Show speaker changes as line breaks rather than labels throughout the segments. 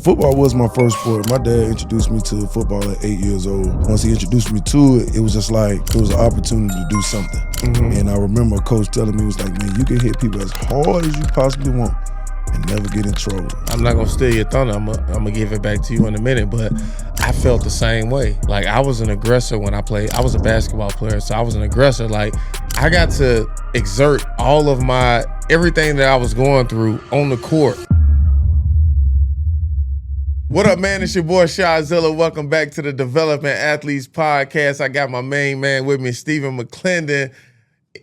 Football was my first sport. My dad introduced me to football at 8 years old. Once he introduced me to it, it was just like, it was an opportunity to do something. And I remember a coach telling me, he was like, man, you can hit people as hard as you possibly want and never get in trouble.
I'm not gonna steal your thunder. I'm gonna give it back to you in a minute, but I felt the same way. Like, I was an aggressor when I played. I was a basketball player, so I was an aggressor. Like, I got to exert all of everything that I was going through on the court. What up, man? It's your boy Shazilla. Welcome back to the Development Athletes Podcast. I got my main man with me, Stephen McLendon,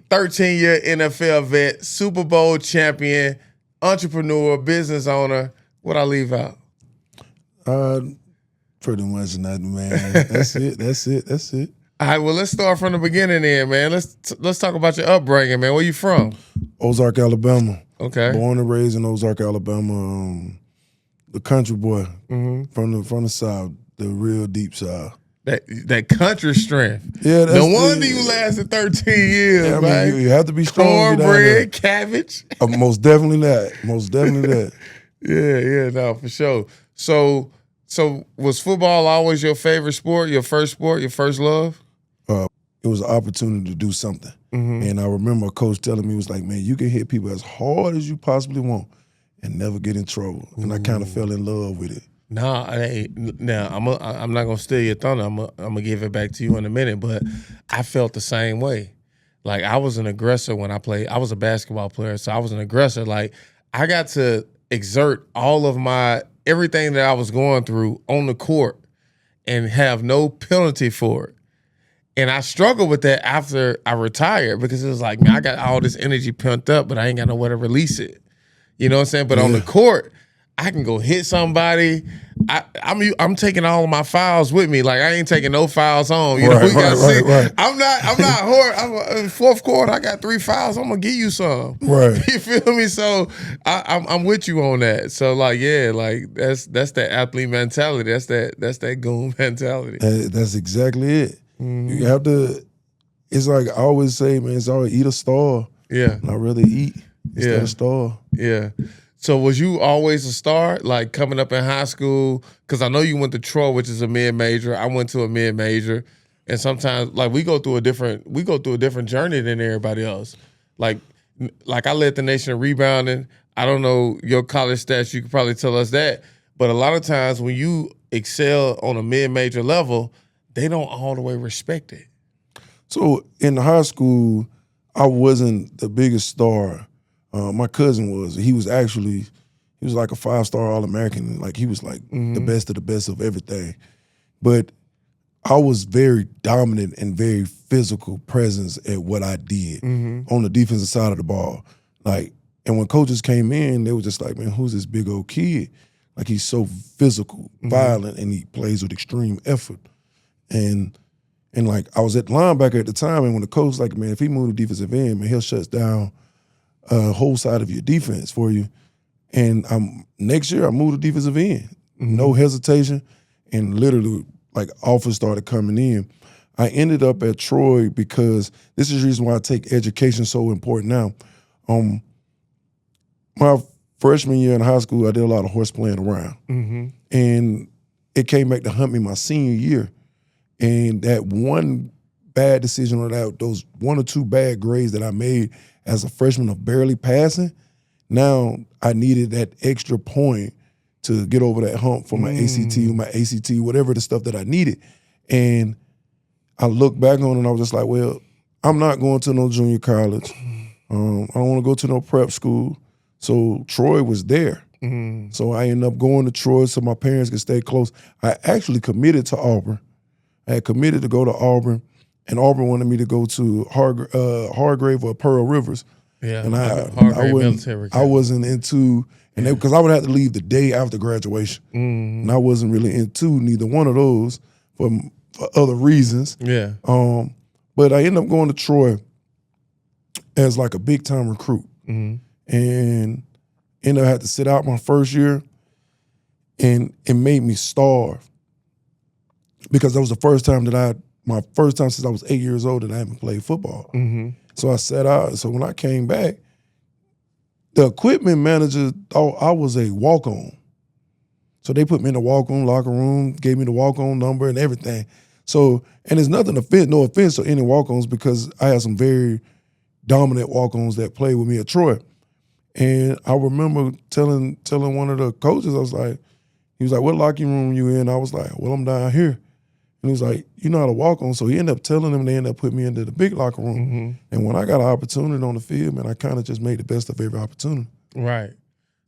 13-year NFL vet, Super Bowl champion, entrepreneur, business owner. What I leave out?
Pretty much nothing, man. That's it.
All right, well, let's start from the beginning then, man. Let's talk about your upbringing, man. Where you from?
Ozark, Alabama.
Okay.
Born and raised in Ozark, Alabama. The country boy from the South, the real deep South.
That country strength.
Yeah, that's
no wonder you lasted 13 years,
yeah, I
man.
mean, you have to be strong.
Cornbread, cabbage.
Most definitely that.
Yeah, no, for sure. So was football always your favorite sport, your first love?
It was an opportunity to do something. And I remember a coach telling me, he was like, man, you can hit people as hard as you possibly want and never get in trouble. And I kind of fell in love with it.
Nah, I'm not gonna steal your thunder. I'm gonna give it back to you in a minute, but I felt the same way. Like, I was an aggressor when I played. I was a basketball player, so I was an aggressor. Like, I got to exert all of everything that I was going through on the court and have no penalty for it. And I struggled with that after I retired, because it was like, man, I got all this energy pent up, but I ain't got nowhere to release it. You know what I'm saying? But on the court, I can go hit somebody. I'm taking all of my files with me. Like, I ain't taking no files home. You know, we got right. I'm not hard. In fourth quarter, I got 3 files. I'm gonna give you some.
Right.
You feel me? So I'm with you on that. So, like, yeah, like that's that athlete mentality. That's that goon mentality.
That's exactly it. You have to. It's like I always say, man. It's always eat or starve.
Yeah.
And I'd rather eat instead of starve.
Yeah. So was you always a star, like coming up in high school? Because I know you went to Troy, which is a mid-major. I went to a mid-major, and sometimes, like, we go through a different journey than everybody else. Like I led the nation in rebounding. I don't know your college stats. You could probably tell us that. But a lot of times when you excel on a mid-major level, they don't all the way respect it.
So in high school, I wasn't the biggest star. My cousin was. He was like a 5-star All-American. Like, he was like the best of the best of everything. But I was very dominant and very physical presence at what I did on the defensive side of the ball. Like, and when coaches came in, they were just like, man, who's this big old kid? Like, he's so physical, violent, and he plays with extreme effort. And like, I was at linebacker at the time, and when the coach was like, man, if he moved to defensive end, man, he'll shut down whole side of your defense for you. And next year I moved to defensive end. No hesitation. And literally, like, offers started coming in. I ended up at Troy because this is the reason why I take education so important now. My freshman year in high school, I did a lot of horse playing around. And it came back to hunt me my senior year. And that one bad decision, or those 1 or 2 bad grades that I made as a freshman of barely passing, now I needed that extra point to get over that hump for my ACT, whatever the stuff that I needed. And I look back on it and I was just like, well, I'm not going to no junior college. I don't want to go to no prep school. So Troy was there. So I ended up going to Troy so my parents could stay close. I actually committed to Auburn. I had committed to go to Auburn, and Auburn wanted me to go to Hargrave or Pearl Rivers.
Yeah,
and
I
wasn't into, and because I would have to leave the day after graduation, and I wasn't really into neither one of those for other reasons.
Yeah.
But I ended up going to Troy as like a big time recruit, and ended up had to sit out my first year, and it made me starve. Because that was the first time my first time since I was 8 years old that I haven't played football. So I sat out. So when I came back, the equipment manager thought I was a walk-on. So they put me in the walk-on locker room, gave me the walk-on number and everything. So, and there's nothing no offense to any walk-ons because I had some very dominant walk-ons that played with me at Troy. And I remember telling one of the coaches, I was like, he was like, what locker room you in? I was like, well, I'm down here. And he was like, you know how to walk on. So he ended up telling them, and they ended up putting me into the big locker room. And when I got an opportunity on the field, man, I kind of just made the best of every opportunity.
Right.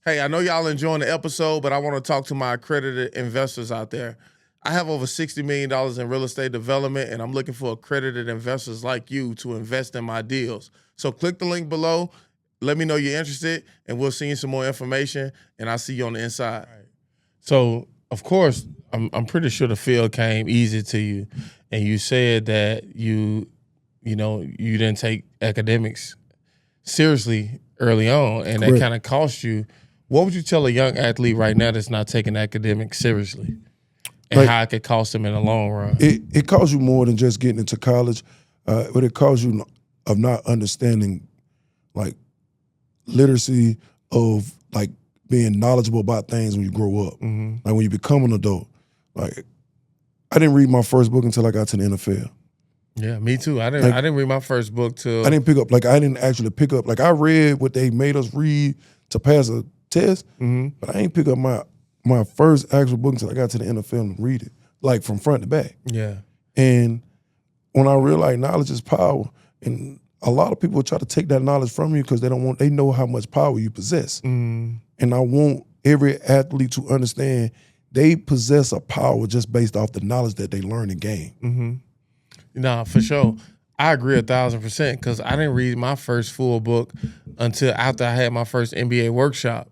Hey, I know y'all enjoying the episode, but I want to talk to my accredited investors out there. I have over $60 million in real estate development, and I'm looking for accredited investors like you to invest in my deals. So click the link below. Let me know you're interested, and we'll send you some more information, and I'll see you on the inside. Right. So, of course, I'm pretty sure the field came easy to you, and you said that you didn't take academics seriously early on, and
Correct.
that kind of cost you. What would you tell a young athlete right now that's not taking academics seriously, and how it could cost them in the long run?
It costs you more than just getting into college, but it costs you of not understanding, like, literacy of, like, being knowledgeable about things when you grow up. Like, when you become an adult. Like, I didn't read my first book until I got to the NFL.
Yeah, me too. I didn't read my first book till
I didn't actually pick up. Like, I read what they made us read to pass a test, but I ain't pick up my first actual book until I got to the NFL and read it, like, from front to back.
Yeah. And
when I realized knowledge is power, and a lot of people try to take that knowledge from you because they know how much power you possess. And I want every athlete to understand they possess a power just based off the knowledge that they learn and gain.
Nah, for sure. I agree 1,000% because I didn't read my first full book until after I had my first NBA workshop.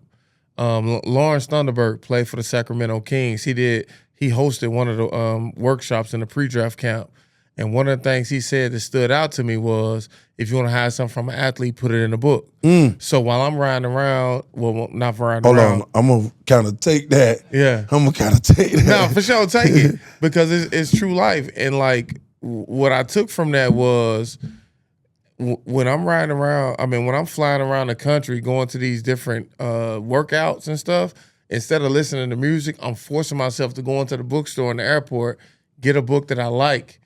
Lawrence Thunderberg played for the Sacramento Kings. He hosted one of the workshops in the pre-draft camp. And one of the things he said that stood out to me was, if you want to hide something from an athlete, put it in a book. So while I'm riding around, well, not riding around.
Hold on, I'm going to kind of take that.
Yeah.
I'm going to kind of take that.
No, for sure, take it. Because it's true life. And, like, what I took from that was, when I'm riding around, when I'm flying around the country, going to these different workouts and stuff, instead of listening to music, I'm forcing myself to go into the bookstore in the airport, get a book that I like,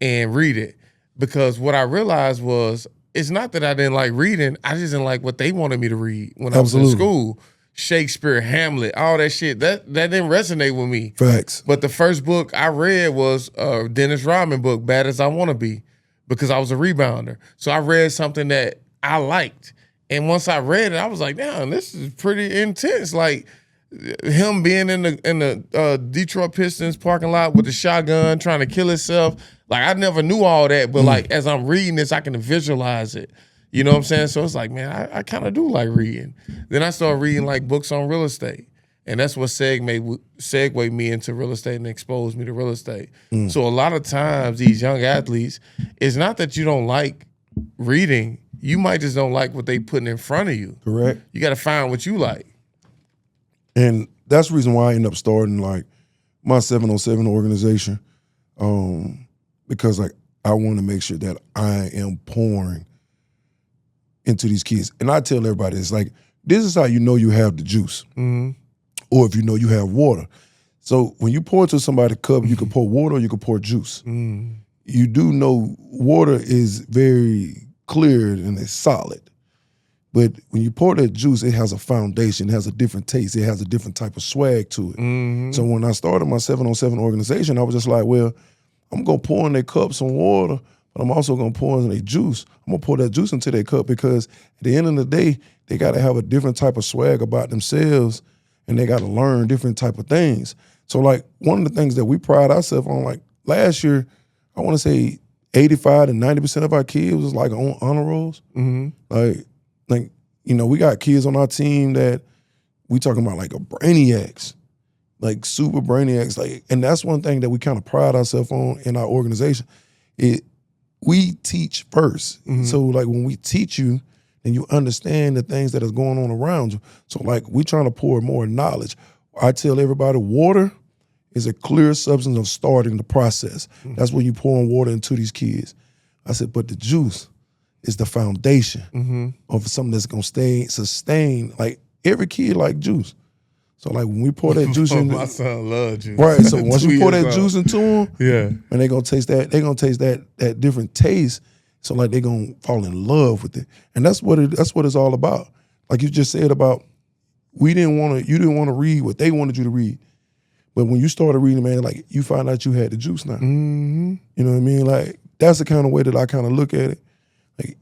and read it. Because what I realized was, it's not that I didn't like reading, I just didn't like what they wanted me to read when I was in school. Shakespeare, Hamlet, all that shit, that didn't resonate with me.
Facts.
But the first book I read was Dennis Rodman book, Bad as I Want to Be, because I was a rebounder. So I read something that I liked. And once I read it, I was like, damn, this is pretty intense. Like, him being in the Detroit Pistons parking lot with the shotgun trying to kill himself. Like, I never knew all that, but like, as I'm reading this, I can visualize it. You know what I'm saying? So it's like, man, I kind of do like reading. Then I started reading, like, books on real estate. And that's what segued me into real estate and exposed me to real estate. So a lot of times, these young athletes, it's not that you don't like reading. You might just don't like what they putting in front of you.
Correct.
You got to find what you like.
And that's the reason why I ended up starting, like, my 707 organization, because, like, I want to make sure that I am pouring into these kids. And I tell everybody, it's like, this is how you know you have the juice, or if you know you have water. So when you pour into somebody's cup, you can pour water or you can pour juice. You do know water is very clear and it's solid. But when you pour that juice, it has a foundation, it has a different taste, it has a different type of swag to it. So when I started my 707 organization, I was just like, well, I'm going to pour in their cup some water, but I'm also going to pour in their juice. I'm going to pour that juice into their cup because at the end of the day, they got to have a different type of swag about themselves, and they got to learn different type of things. So, like, one of the things that we pride ourselves on, like, last year, I want to say 85 to 90% of our kids was, like, on honor rolls. Like, you know, we got kids on our team that we talking about, like, a brainiacs, like super brainiacs. Like, and that's one thing that we kind of pride ourselves on in our organization. We teach first. So, like, when we teach you, and you understand the things that is going on around you. So, like, we trying to pour more knowledge. I tell everybody, water is a clear substance of starting the process. That's when you pouring water into these kids. I said, but the juice is the foundation of something that's going to sustain. Like, every kid like juice. So like when we pour that juice in,
my son loves juice.
right? So once
2
you pour
years
that
old.
juice into them,
Yeah.
and they gonna taste that different taste. So like they gonna fall in love with it, and that's what it's all about. Like you just said about you didn't want to read what they wanted you to read, but when you started reading, man, like you found out you had the juice now.
Mm-hmm.
You know what I mean? Like that's the kind of way that I kind of look at it. Like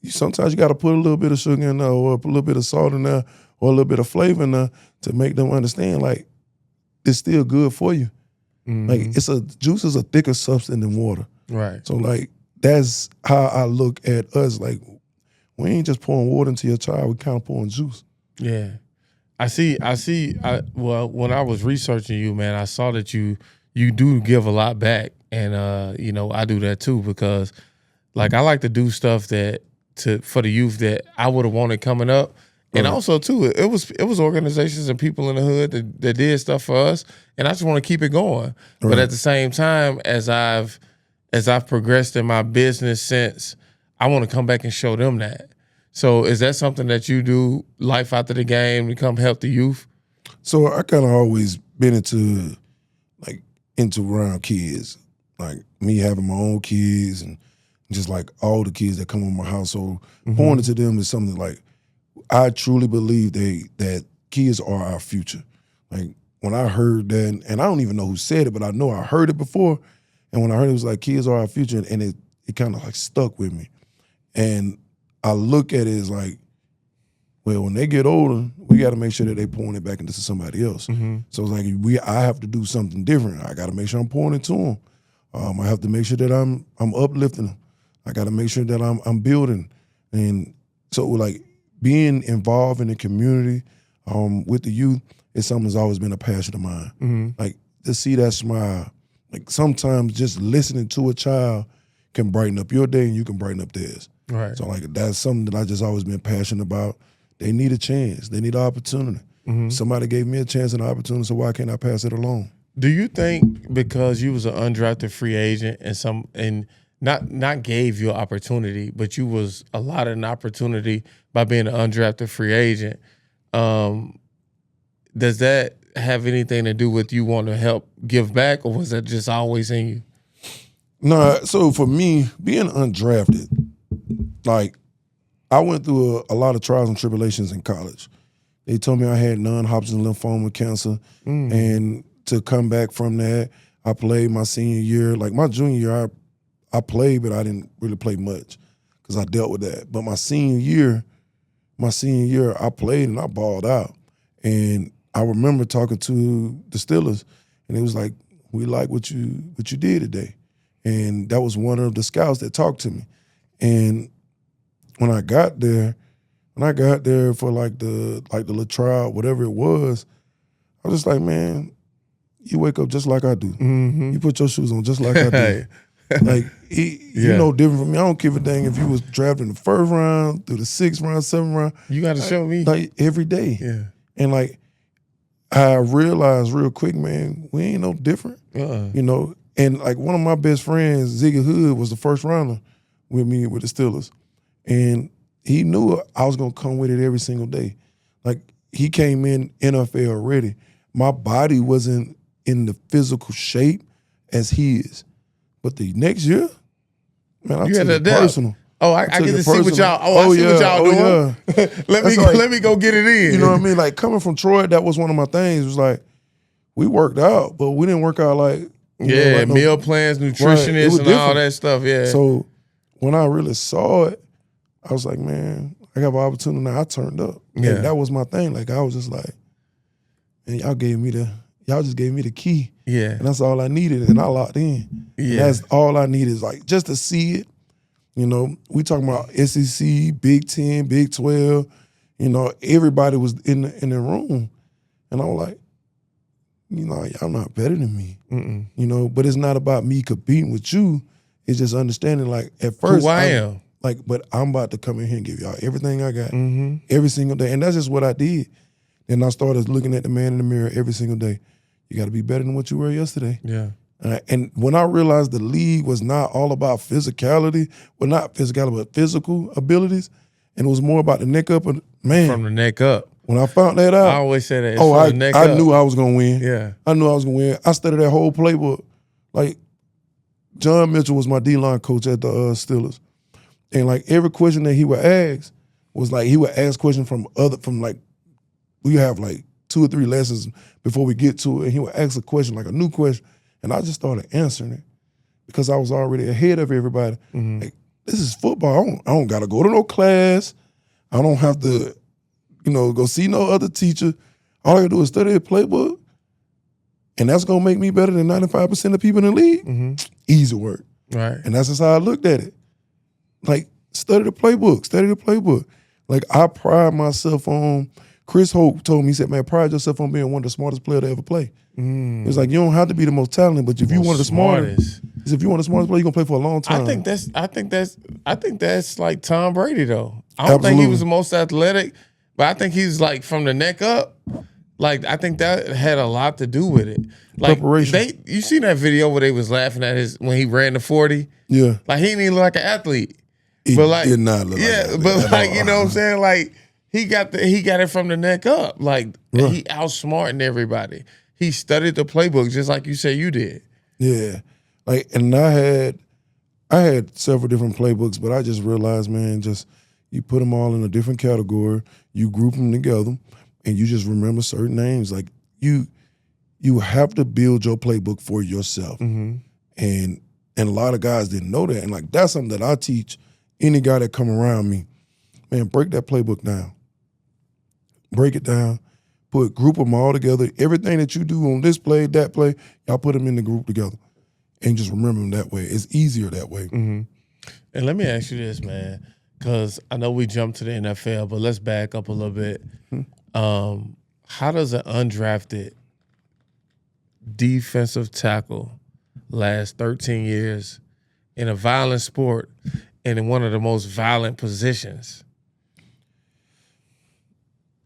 sometimes you got to put a little bit of sugar in there, or a little bit of salt in there, or a little bit of flavor in there to make them understand like it's still good for you. Like juice is a thicker substance than water.
Right.
So like that's how I look at us. Like we ain't just pouring water into your child, we kind of pouring juice.
Yeah. I see. Well, when I was researching you, man, I saw that you do give a lot back. And I do that too, because like I like to do stuff for the youth that I would have wanted coming up. And also too, it was organizations and people in the hood that did stuff for us, and I just want to keep it going. But at the same time, as I've progressed in my business since, I want to come back and show them that. So is that something that you do, life after the game, to come help the youth?
So I kind of always been into around kids, like me having my own kids and just like all the kids that come in my household. Pouring into them is something like I truly believe that kids are our future. Like when I heard that, and I don't even know who said it, but I know I heard it before. And when I heard it was like kids are our future, and it kind of like stuck with me. And I look at it as like, well, when they get older, we got to make sure that they pouring it back into somebody else. So it's like I have to do something different. I got to make sure I'm pouring it to them. I have to make sure that I'm uplifting them. I got to make sure that I'm building. And so like being involved in the community with the youth is something that's always been a passion of mine. Like to see that smile. Like sometimes just listening to a child can brighten up your day and you can brighten up theirs.
Right.
So like that's something that I just always been passionate about. They need a chance. They need an opportunity. Somebody gave me a chance and an opportunity, so why can't I pass it along?
Do you think because you was an undrafted free agent and not gave you an opportunity, but you was allotted an opportunity by being an undrafted free agent, does that have anything to do with you wanting to help give back, or was that just always in you?
No, so for me, being undrafted, like I went through a lot of trials and tribulations in college. They told me I had non-Hodgkin lymphoma cancer, and to come back from that, I played my senior year. Like my junior year, I played, but I didn't really play much because I dealt with that. But my senior year, I played and I balled out. And I remember talking to the Steelers, and it was like, "We like what you did today," and that was one of the scouts that talked to me. And when I got there for like the little trial, whatever it was, I was just like, man, you wake up just like I do. You put your shoes on just like I do. Like, you know different from me. I don't give a dang if you was drafted in the first round, through the 6th round, 7th round.
You got to show me.
Like, every day.
Yeah.
And, like, I realized real quick, man, we ain't no different. You know? And, like, one of my best friends, Ziggy Hood, was the first rounder with me with the Steelers. And he knew I was going to come with it every single day. Like, he came in NFL ready. My body wasn't in the physical shape as his. But the next year, man, I took it personal.
Oh, I get to see what y'all. I see what y'all doing. Yeah. Let me go get it in.
You know what I mean? Like coming from Troy, that was one of my things. It was like we worked out, but we didn't work out like
meal plans, nutritionists, and all that stuff. Yeah.
So when I really saw it, I was like, man, I have an opportunity now. I turned up. Yeah. And that was my thing. Like I was just like, and y'all just gave me the key.
Yeah.
And that's all I needed, and I locked in. Yeah. And that's all I needed is like just to see it. You know, we talking about SEC, Big 10, Big 12. You know, everybody was in the room. And I was like, you know, y'all not better than me. You know, but it's not about me competing with you. It's just understanding, like, at first.
Who I am.
Like, but I'm about to come in here and give y'all everything I got every single day. And that's just what I did. Then I started looking at the man in the mirror every single day. You got to be better than what you were yesterday.
Yeah.
And when I realized the league was not all about physicality, well, not physicality, but physical abilities, and it was more about the neck up, man.
From the neck up.
When I found that out,
I always say that. It's from the neck
I
up.
knew I was gonna win.
Yeah.
I knew I was gonna win. I studied that whole playbook. Like John Mitchell was my D-line coach at the Steelers, and like every question that he would ask was like he would ask questions from like we have like 2 or 3 lessons before we get to it, and he would ask a question like a new question, and I just started answering it because I was already ahead of everybody. Like this is football. I don't gotta go to no class. I don't have to, go see no other teacher. All I gotta do is study the playbook, and that's gonna make me better than 95% of people in the league. Easy work.
Right.
And that's just how I looked at it. Like, study the playbook. Like, I pride myself on, Chris Hope told me, he said, man, pride yourself on being one of the smartest players to ever play. It's like, you don't have to be the most talented, but if you're one of the smartest players, you're gonna play for a long time.
I think that's like Tom Brady though. I don't think he was the most athletic, but I think he's like from the neck up. Like I think that had a lot to do with it. Like
preparation.
You seen that video where they was laughing at when he ran the 40?
Yeah.
Like he didn't even look like an athlete.
He
but like,
did not look like an athlete.
but like you know what I'm saying? Like he got it from the neck up. Like he outsmarting everybody. He studied the playbook just like you said you did.
Yeah. Like, and I had several different playbooks, but I just realized, man, just you put them all in a different category, you group them together, and you just remember certain names. Like you have to build your playbook for yourself. And a lot of guys didn't know that. And like that's something that I teach any guy that come around me. Man, break that playbook down. Break it down. Group them all together. Everything that you do on this play, that play, y'all put them in the group together. And just remember them that way. It's easier that way.
And let me ask you this, man, because I know we jumped to the NFL, but let's back up a little bit. How does an undrafted defensive tackle last 13 years in a violent sport and in one of the most violent positions?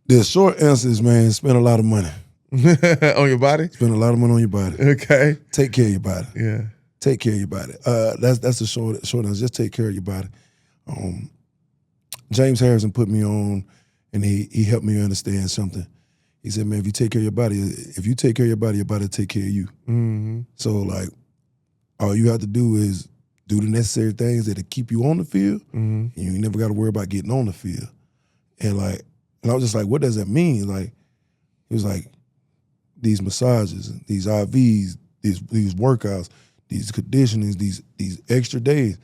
The short answer is, man, spend a lot of money.
On your body?
Spend a lot of money on your body.
Okay.
Take care of your body.
Yeah.
Take care of your body. That's the short answer. Just take care of your body. James Harrison put me on, and he helped me understand something. He said, man, if you take care of your body will take care of you. So, like, all you have to do is do the necessary things that'll keep you on the field, and you ain't never got to worry about getting on the field. And I was just like, what does that mean? Like, he was like, these massages, these IVs, these workouts, these conditionings, these extra days,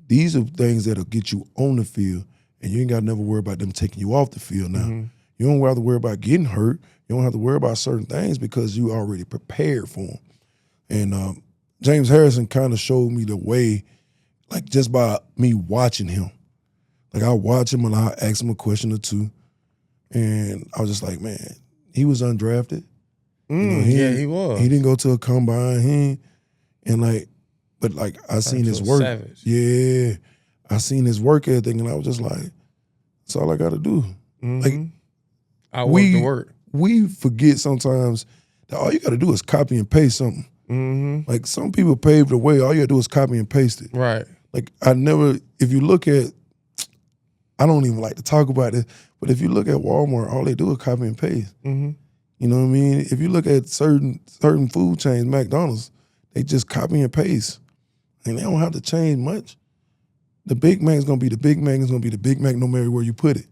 these are things that'll get you on the field, and you ain't got to never worry about them taking you off the field now. You don't have to worry about getting hurt. You don't have to worry about certain things because you already prepared for them. And James Harrison kind of showed me the way, like just by me watching him. Like I watch him and I ask him a question or two, and I was just like, man, he was undrafted.
He was.
He didn't go to a combine. But I seen his work.
Savage.
Yeah, I seen his work ethic, and I was just like, that's all I got to do. Like
I work the work.
We forget sometimes that all you got to do is copy and paste something. Like some people paved the way. All you got to do is copy and paste it.
Right.
Like if you look at, I don't even like to talk about it, but if you look at Walmart, all they do is copy and paste. You know what I mean? If you look at certain food chains, McDonald's, they just copy and paste. And they don't have to change much. The Big Mac is going to be the Big Mac. It's going to be the Big Mac no matter where you put it.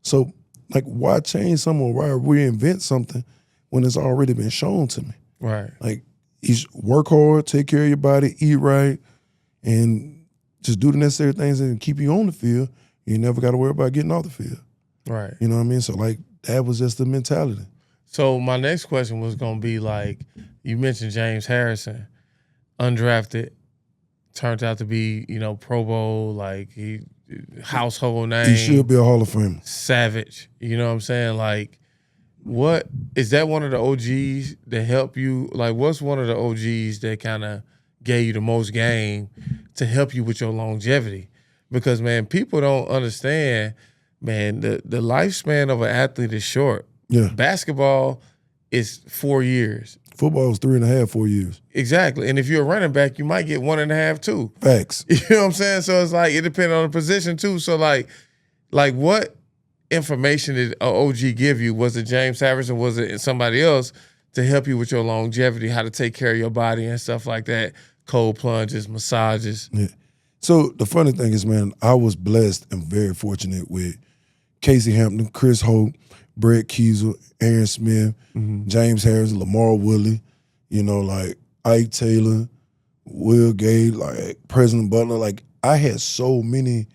So, like, why change something or why reinvent something when it's already been shown to me?
Right.
Like, you work hard, take care of your body, eat right, and just do the necessary things and keep you on the field. You never got to worry about getting off the field.
Right.
You know what I mean? So, like, that was just the mentality.
So my next question was going to be like, you mentioned James Harrison, undrafted, turned out to be, Pro Bowl, like he household name.
He should be a Hall of Famer.
Savage. You know what I'm saying? Like, what is that one of the OGs that help you? Like, what's one of the OGs that kind of gave you the most game to help you with your longevity? Because, man, people don't understand, man, the lifespan of an athlete is short.
Yeah.
Basketball is 4 years.
Football is 3.5, 4 years.
Exactly. And if you're a running back, you might get 1.5 too.
Facts.
You know what I'm saying? So it's like, it depends on the position too. So like what information did OG give you? Was it James Harris or was it somebody else to help you with your longevity, how to take care of your body and stuff like that? Cold plunges, massages.
Yeah. So the funny thing is, man, I was blessed and very fortunate with Casey Hampton, Chris Hope, Brett Kiesel, Aaron Smith, James Harris, Lamar Woodley, you know, like Ike Taylor, Will Gay, like President Butler. Like I had so many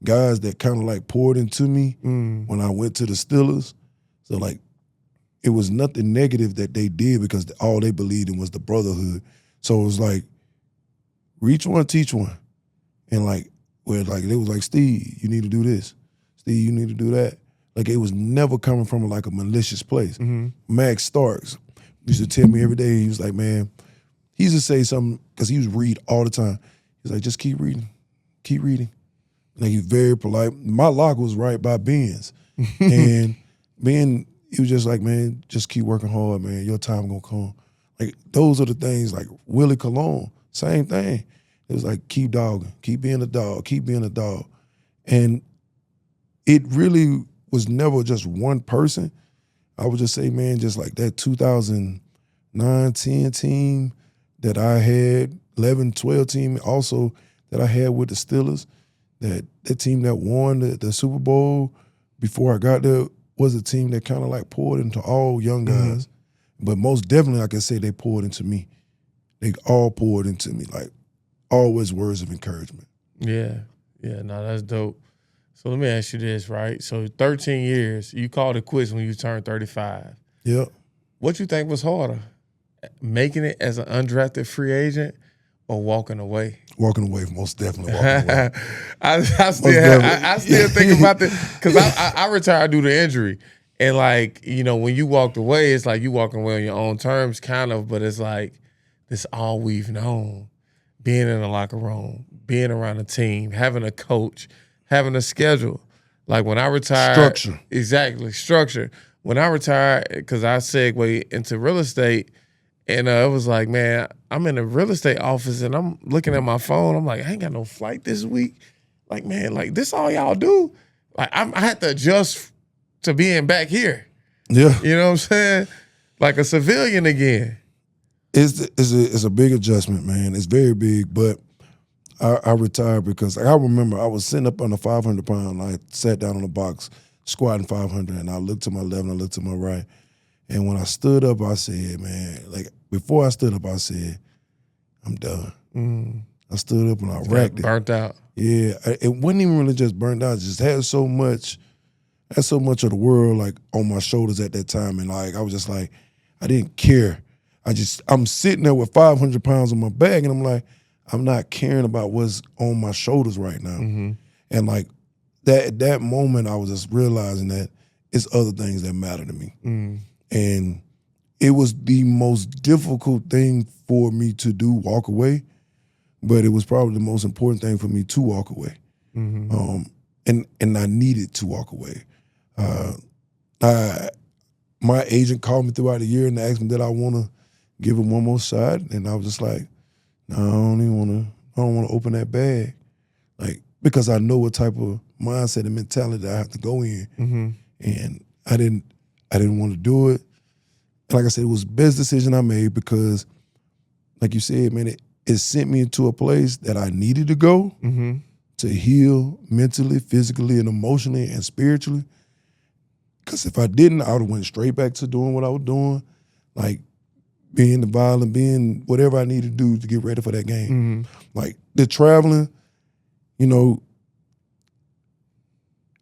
guys that kind of like poured into me when I went to the Steelers. So like it was nothing negative that they did because all they believed in was the brotherhood. So it was like, reach one, teach one. And like, where like they was like, Steve, you need to do this. Steve, you need to do that. Like it was never coming from like a malicious place. Max Starks used to tell me every day, he was like, man, he used to say something, because he used to read all the time. He's like, just keep reading, keep reading. Like he's very polite. My lock was right by Ben's. And Ben, he was just like, man, just keep working hard, man. Your time gonna come. Like those are the things, like Willie Colon, same thing. It was like, keep dogging, keep being a dog, keep being a dog. And it really was never just one person. I would just say, man, just like that 2009-10 team that I had, 11-12 team also that I had with the Steelers, that team that won the Super Bowl before I got there was a team that kind of like poured into all young guys. But most definitely I can say they poured into me. They all poured into me, like always words of encouragement.
Yeah, no, that's dope. So let me ask you this, right? So 13 years, you called it quits when you turned 35.
Yep.
What you think was harder, making it as an undrafted free agent or walking away?
Walking away, most definitely walking away.
I still think about this because I retired due to injury. And like, you know, when you walked away, it's like you walking away on your own terms, kind of, but it's like, this all we've known. Being in the locker room, being around a team, having a coach, having a schedule. Like when I retired.
Structure.
Exactly, structure. When I retired, because I segued into real estate, and it was like, man, I'm in a real estate office and I'm looking at my phone. I'm like, I ain't got no flight this week. Like, man, like this all y'all do? Like I had to adjust to being back here.
Yeah.
You know what I'm saying? Like a civilian again.
It's a big adjustment, man. It's very big, but I retired because I remember I was sitting up on a 500 pound. I sat down on the box, squatting 500, and I looked to my left and I looked to my right. And when I stood up, I said, man, like before I stood up, I said, I'm done. I stood up and I racked it.
Burnt out.
Yeah, it wasn't even really just burnt out. I just had so much of the world like on my shoulders at that time, and like I was just like, I didn't care. I'm sitting there with 500 pounds on my back, and I'm like, I'm not caring about what's on my shoulders right now. And like that moment, I was just realizing that it's other things that matter to me. And it was the most difficult thing for me to do, walk away, but it was probably the most important thing for me to walk away. And I needed to walk away. My agent called me throughout the year and asked me that I want to give him one more shot, and I was just like, no, I don't want to open that bag, like because I know what type of mindset and mentality I have to go in, and I didn't want to do it. And like I said, it was the best decision I made because, like you said, man, it sent me into a place that I needed to go to heal mentally, physically, and emotionally and spiritually. Because if I didn't, I would have went straight back to doing what I was doing, like being the violent, being whatever I needed to do to get ready for that game. Like the traveling, you know,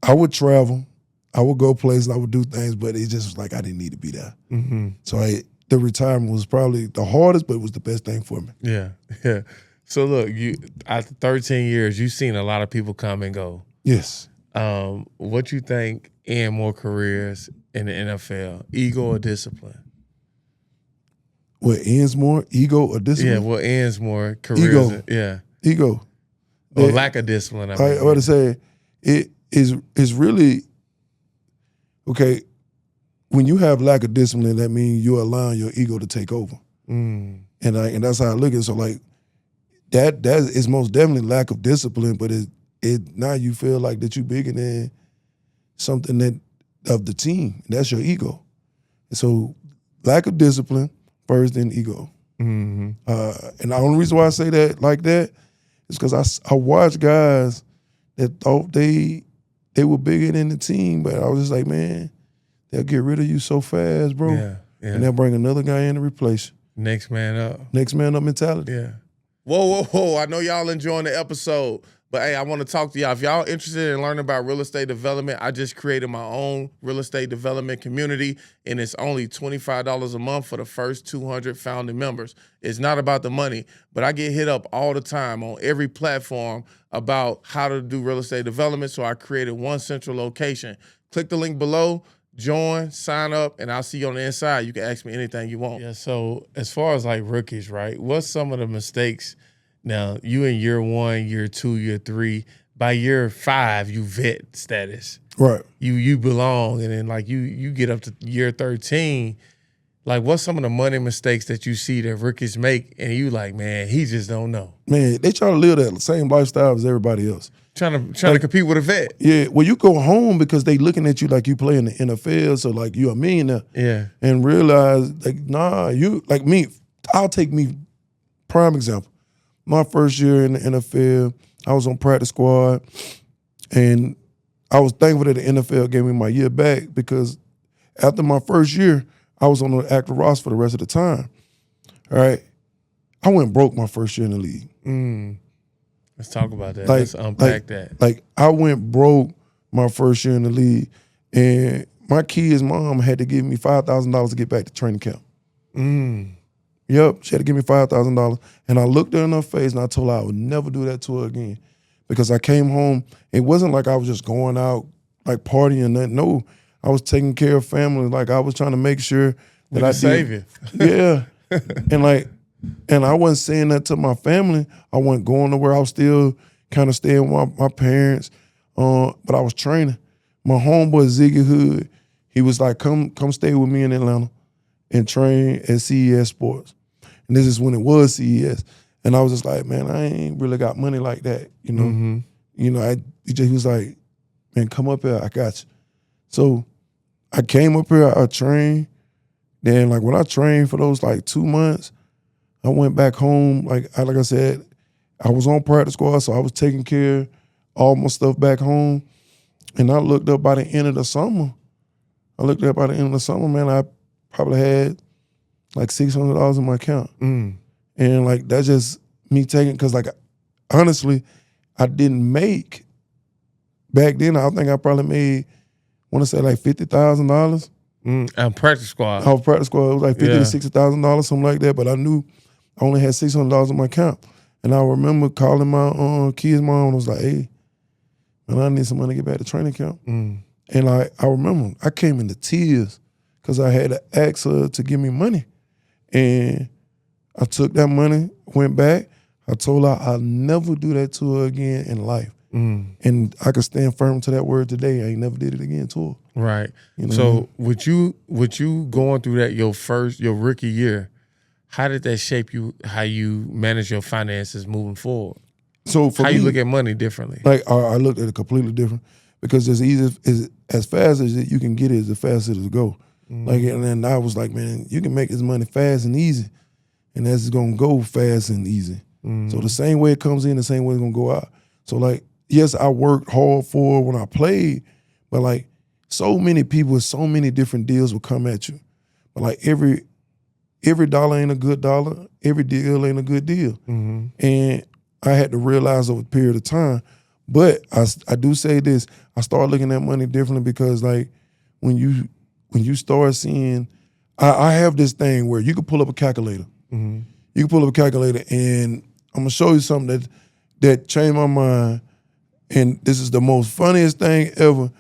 I would travel, I would go places, I would do things, but it just was like I didn't need to be there. So the retirement was probably the hardest, but it was the best thing for me.
Yeah. So look, you after 13 years, you've seen a lot of people come and go.
Yes.
What you think end more careers in the NFL, ego or discipline?
What ends more, ego or discipline?
Yeah, what ends more careers?
Ego. Ego.
Or lack of discipline.
I want to say it is really okay. When you have lack of discipline, that means you're allowing your ego to take over, and that's how I look at it. So like that is most definitely lack of discipline, but it now you feel like that you bigger than something that of the team. That's your ego. And so lack of discipline first, then ego.
Mm-hmm.
And the only reason why I say that like that is because I watch guys that thought they were bigger than the team, but I was just like, man, they'll get rid of you so fast, bro.
Yeah.
And they'll bring another guy in to replace you.
Next man up.
Next man up mentality.
Yeah. Whoa. I know y'all enjoying the episode, but hey, I want to talk to y'all. If y'all interested in learning about real estate development, I just created my own real estate development community, and it's only $25 a month for the first 200 founding members. It's not about the money, but I get hit up all the time on every platform about how to do real estate development, so I created one central location. Click the link below. Join, sign up, and I'll see you on the inside. You can ask me anything you want. Yeah, so as far as like rookies, right, what's some of the mistakes? Now, you in year 1, year 2, year 3, by year 5, you vet status.
Right.
You belong, and then like you get up to year 13, like what's some of the money mistakes that you see that rookies make, and you like, man, he just don't know.
Man, they try to live that same lifestyle as everybody else.
Trying to compete with a vet.
Yeah, well, you go home because they looking at you like you play in the NFL, so like you a millionaire.
Yeah.
And realize, like, nah, you, like me, I'll take me, prime example. My first year in the NFL, I was on practice squad, and I was thankful that the NFL gave me my year back because after my first year, I was on the active roster for the rest of the time. All right? I went broke my first year in the league.
Let's talk about that. Let's unpack that.
Like, I went broke my first year in the league, and my kid's mom had to give me $5,000 to get back to training camp. Yep, she had to give me $5,000. And I looked her in her face, and I told her I would never do that to her again. Because I came home, it wasn't like I was just going out, like partying. No, I was taking care of family. Like, I was trying to make sure that I
save you.
Yeah. And I wasn't saying that to my family. I wasn't going nowhere. I was still kind of staying with my parents. But I was training. My homeboy, Ziggy Hood, he was like, come stay with me in Atlanta and train at CES Sports. And this is when it was CES. And I was just like, man, I ain't really got money like that, you know. You know, he was like, man, come up here, I got you. So I came up here, I trained. Then, like, when I trained for those, like, 2 months, I went back home. Like I said, I was on practice squad, so I was taking care of all my stuff back home. And I looked up by the end of the summer. Man, I probably had like $600 in my account. And like, that's just me taking, because like, honestly, I didn't make, back then, I think I probably made, I want to say like $50,000.
And practice squad.
Off practice squad, it was like $50,000 to $60,000, something like that. But I knew I only had $600 in my account. And I remember calling my kid's mom and was like, hey, man, I need some money to get back to training camp. And like, I remember I came into tears because I had to ask her to give me money. And I took that money, went back. I told her I'll never do that to her again in life. And I can stand firm to that word today. I ain't never did it again to her.
Right.
You know
So with you going through that your rookie year, how did that shape you, how you manage your finances moving forward?
So for
how
me,
you look at money differently?
Like, I looked at it completely different because as fast as you can get it, as fast as it'll go. Like, and then I was like, man, you can make this money fast and easy, and that's gonna go fast and easy. So the same way it comes in, the same way it's gonna go out. So like, yes, I worked hard for it when I played, but like, so many people with so many different deals will come at you. But like, every dollar ain't a good dollar. Every deal ain't a good deal. And I had to realize over a period of time. But I do say this, I started looking at money differently because like, when you start seeing, I have this thing where you can pull up a calculator. You can pull up a calculator, and I'm gonna show you something that changed my mind. And this is the most funniest thing ever.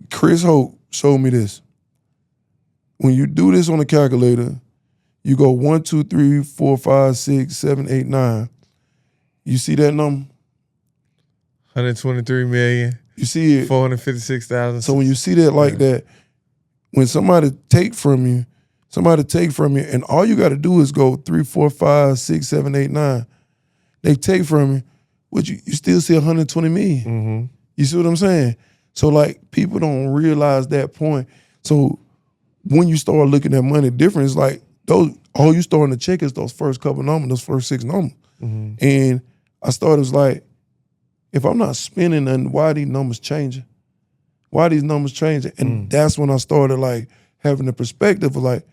Chris Hope showed me this. When you do this on a calculator, you go 1, 2, 3, 4, 5, 6, 7, 8, 9. You see that number?
123 million.
You see it?
456,000.
So when you see that like that, when somebody take from you, and all you got to do is go 3, 4, 5, 6, 7, 8, 9. They take from you, but you still see 120 million. You see what I'm saying? So like people don't realize that point. So when you start looking at money different, it's like those all you start in the check is those first couple numbers, those first 6 numbers. And I started was like, if I'm not spending nothing, why are these numbers changing? Why are these numbers changing? And that's when I started like having the perspective of like,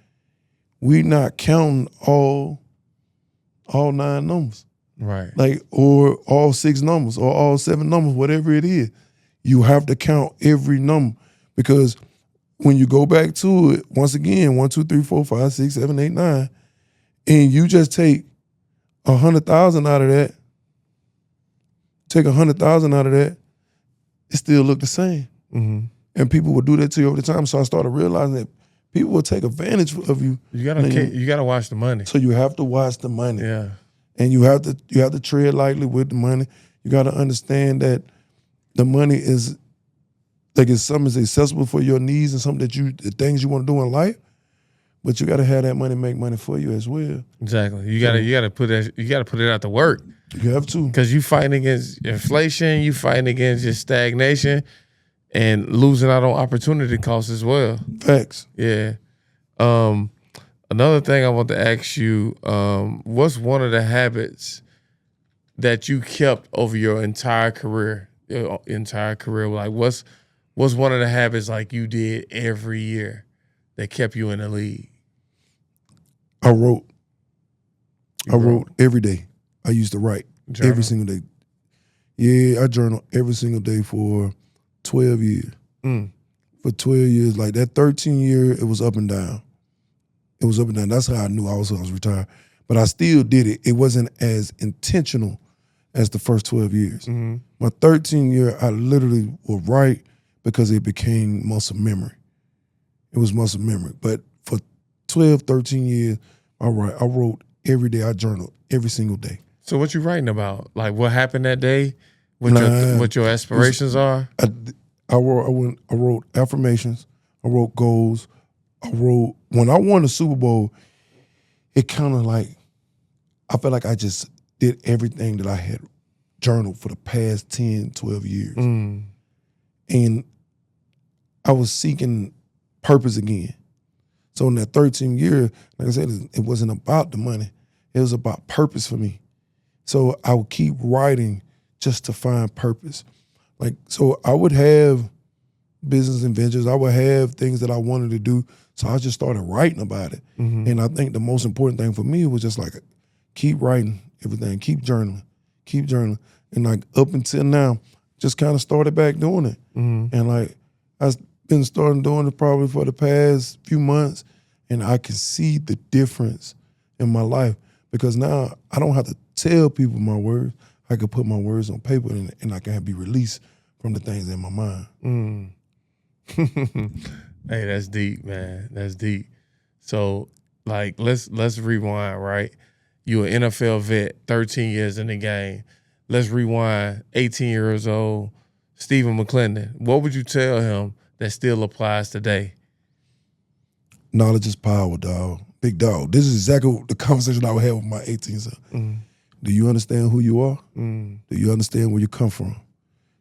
we not counting all 9 numbers.
Right.
Like, or all 6 numbers or all 7 numbers, whatever it is. You have to count every number because when you go back to it, once again, 1, 2, 3, 4, 5, 6, 7, 8, 9, and you just take 100,000 out of that, it still look the same. And people will do that to you over the time. So I started realizing that people will take advantage of you.
You gotta watch the money.
So you have to watch the money.
Yeah.
And you have to tread lightly with the money. You got to understand that the money is like it's something that's accessible for your needs and something that the things you want to do in life. But you got to have that money make money for you as well.
Exactly. You gotta put it out to work.
You have to,
because you fighting against inflation, you fighting against just stagnation, and losing out on opportunity costs as well.
Facts.
Yeah. Another thing I want to ask you, what's one of the habits that you kept over your entire career? Like what's one of the habits like you did every year that kept you in the league?
I wrote every day. I used to write every single day. Yeah, I journal every single day for 12 years. For 12 years, like that 13th year, it was up and down. It was up and down. That's how I knew I was retired. But I still did it. It wasn't as intentional as the first 12 years. My 13th year, I literally would write because it became muscle memory. It was muscle memory. But for 12, 13 years, I wrote every day. I journaled every single day.
So what you writing about? Like what happened that day? What your aspirations are?
I wrote affirmations. I wrote goals. When I won the Super Bowl, it kind of like, I felt like I just did everything that I had journaled for the past 10, 12 years. And I was seeking purpose again. So in that 13th year, like I said, it wasn't about the money. It was about purpose for me. So I would keep writing just to find purpose. Like, so I would have business adventures. I would have things that I wanted to do. So I just started writing about it. And I think the most important thing for me was just like, keep writing everything, keep journaling. And like up until now, just kind of started back doing it. And like, I've been starting doing it probably for the past few months, and I can see the difference in my life because now I don't have to tell people my words. I can put my words on paper and I can be released from the things in my mind.
Hey, that's deep, man. That's deep. So, like, let's rewind, right? You an NFL vet, 13 years in the game. Let's rewind, 18 years old, Stephen McLendon. What would you tell him that still applies today?
Knowledge is power, dog. Big dog. This is exactly the conversation I would have with my 18 son. Do you understand who you are? Do you understand where you come from?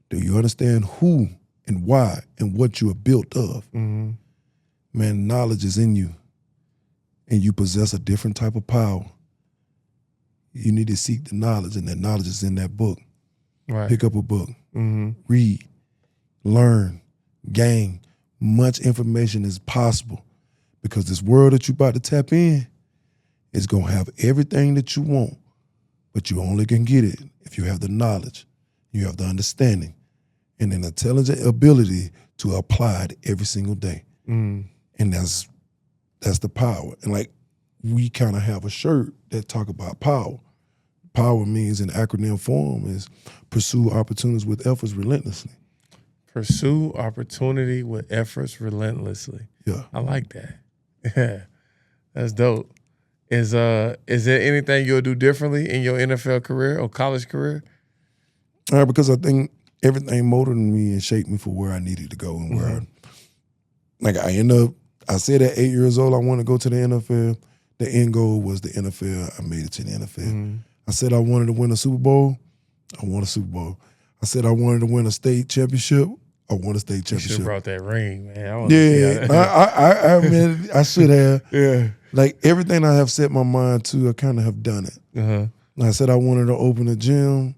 Do you understand who and why and what you are built of? Man, knowledge is in you, and you possess a different type of power. You need to seek the knowledge, and that knowledge is in that book.
Right.
Pick up a book, read, learn, gain. Much information is possible because this world that you're about to tap in is going to have everything that you want, but you only can get it if you have the knowledge, you have the understanding, and an intelligent ability to apply it every single day. And that's the power. And like, we kind of have a shirt that talk about power. Power means in acronym form is pursue opportunities with efforts relentlessly.
Pursue opportunity with efforts relentlessly.
Yeah.
I like that. Yeah. That's dope. Is there anything you'll do differently in your NFL career or college career?
All right, because I think everything molded me and shaped me for where I needed to go and where I said at 8 years old I wanted to go to the NFL. The end goal was the NFL. I made it to the NFL. I said I wanted to win a Super Bowl. I won a Super Bowl. I said I wanted to win a state championship. won a state
You should
championship.
have brought that ring, man. I want to see how
I mean, I should have.
Yeah.
Like everything I have set my mind to, I kind of have done it.
Uh-huh.
I said I wanted to open a gym.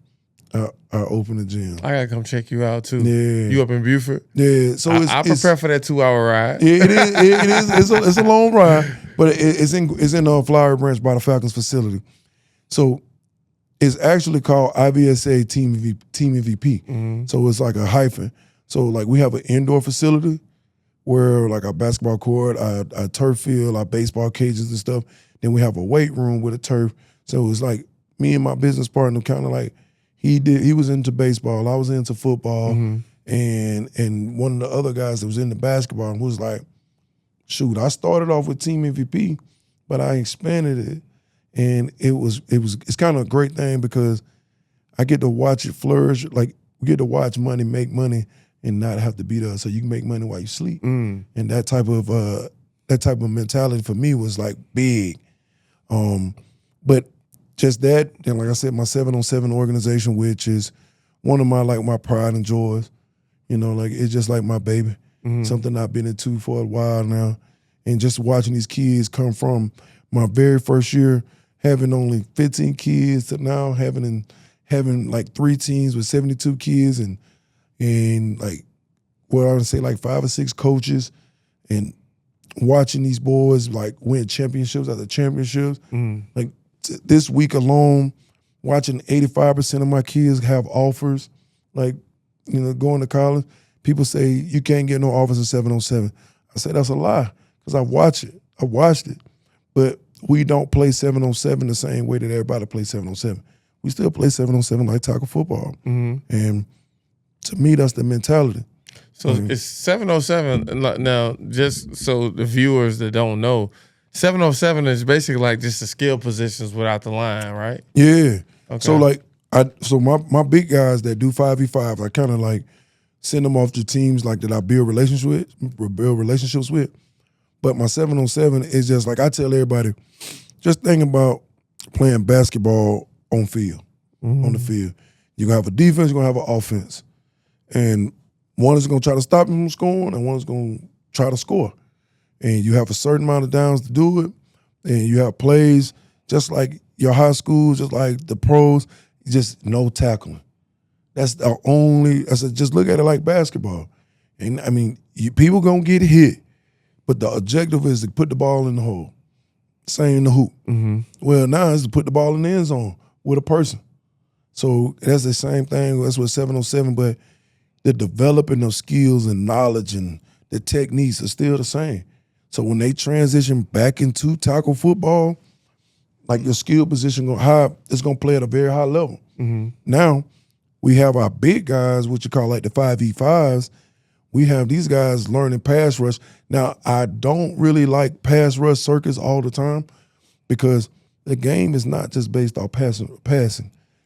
I opened a gym.
I gotta come check you out too.
Yeah.
You up in Buford?
Yeah. So
I prepare for that 2-hour ride.
Yeah, it is. It's a long ride, but it's in Flowery Branch by the Falcons facility. So it's actually called IBSA Team MVP.
Mm-hmm.
So it's like a hyphen. So like we have an indoor facility where like our basketball court, our turf field, our baseball cages and stuff. Then we have a weight room with a turf. So it's like me and my business partner kind of like he was into baseball, I was into football, and one of the other guys that was into basketball was like, shoot, I started off with Team MVP, but I expanded it, and it's kind of a great thing because I get to watch it flourish. Like we get to watch money make money and not have to be there, so you can make money while you sleep. And that type of mentality for me was like big. But just that, and like I said, my 7-on-7 organization, which is one of my pride and joys. You know, like it's just like my baby. Something I've been into for a while now. And just watching these kids come from my very first year, having only 15 kids to now having like 3 teams with 72 kids and like what I would say like 5 or 6 coaches, and watching these boys like win championships after championships. Like this week alone, watching 85% of my kids have offers, like, you know, going to college. People say you can't get no offers in 7-on-7. I say that's a lie because I watched it. But we don't play 7-on-7 the same way that everybody plays 7-on-7. We still play 7-on-7 like tackle football. And to me, that's the mentality.
So it's 7-on-7. Now, just so the viewers that don't know, 7-on-7 is basically like just the skill positions without the line, right?
Yeah.
Okay.
So like my big guys that do 5v5, I kind of like send them off to teams like that I build relationships with. But my 7-on-7 is just like I tell everybody, just think about playing basketball on the field. You're gonna have a defense, you're gonna have an offense. And one is gonna try to stop you from scoring, and one is gonna try to score. And you have a certain amount of downs to do it, and you have plays just like your high school, just like the pros, just no tackling. That's the only. I said, just look at it like basketball. And I mean, people gonna get hit, but the objective is to put the ball in the hole. Same in the hoop. Well, now it's to put the ball in the end zone with a person. So that's the same thing. That's what 7-on-7, but the developing of skills and knowledge and the techniques are still the same. So when they transition back into tackle football, like your skill position it's gonna play at a very high level. Now we have our big guys, what you call like the 5v5s. We have these guys learning pass rush. Now I don't really like pass rush circuits all the time because the game is not just based off passing.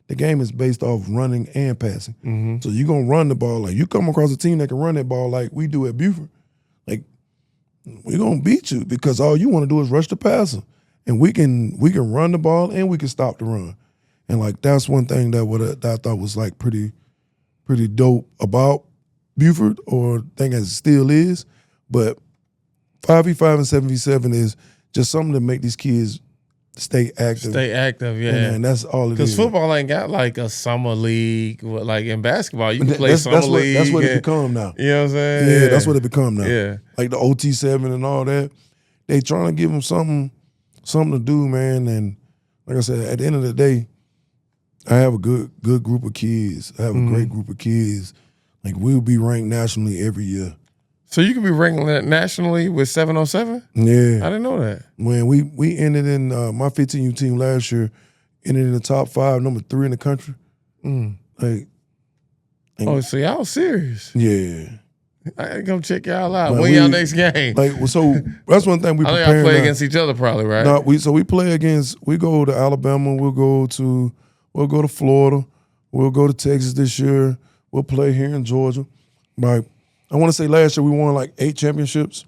The game is based off running and passing. So you're gonna run the ball. Like you come across a team that can run that ball like we do at Buford, like we're gonna beat you because all you want to do is rush the passer. And we can run the ball and we can stop the run. And like that's one thing that I thought was like pretty dope about Buford, or thing as it still is. But 5v5 and 7v7 is just something to make these kids stay active.
Stay active, yeah.
And that's all it is.
Because football ain't got like a summer league. Like in basketball, you can play summer league.
That's what it become now.
You know what I'm saying?
Yeah, that's what it become now.
Yeah.
Like the OT7 and all that. They trying to give them something to do, man. And like I said, at the end of the day, I have a good group of kids. I have a great group of kids. Like we'll be ranked nationally every year.
So you can be ranked nationally with 7-on-7?
Yeah.
I didn't know that.
When we ended in my 15U team last year, ended in the top 5, number 3 in the country. Like,
so y'all serious?
Yeah.
I gotta come check y'all out.
Like
when y'all next game?
Like, so that's one thing we
I know
prepare.
y'all play against each other probably, right?
No, we play against. We go to Alabama. We'll go to Florida. We'll go to Texas this year. We'll play here in Georgia. Like I want to say last year we won like 8 championships,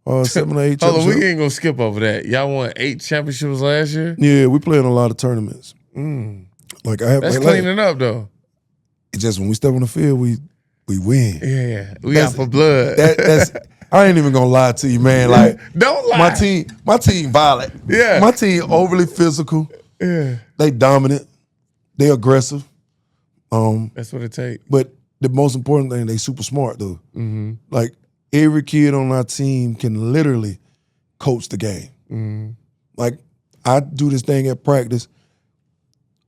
7 or 8 championships.
Hold on, we ain't gonna skip over that. Y'all won 8 championships last year?
Yeah, we played in a lot of tournaments. Like I have.
That's
like,
cleaning up though.
It's just when we step on the field, we we win.
Yeah, we out for blood.
That's I ain't even gonna lie to you, man. Like,
don't lie.
My team violent.
Yeah.
My team overly physical.
Yeah.
They dominant. They aggressive.
That's what it takes.
But the most important thing, they super smart though. Mm-hmm. Like every kid on our team can literally coach the game. Mm-hmm. Like I do this thing at practice.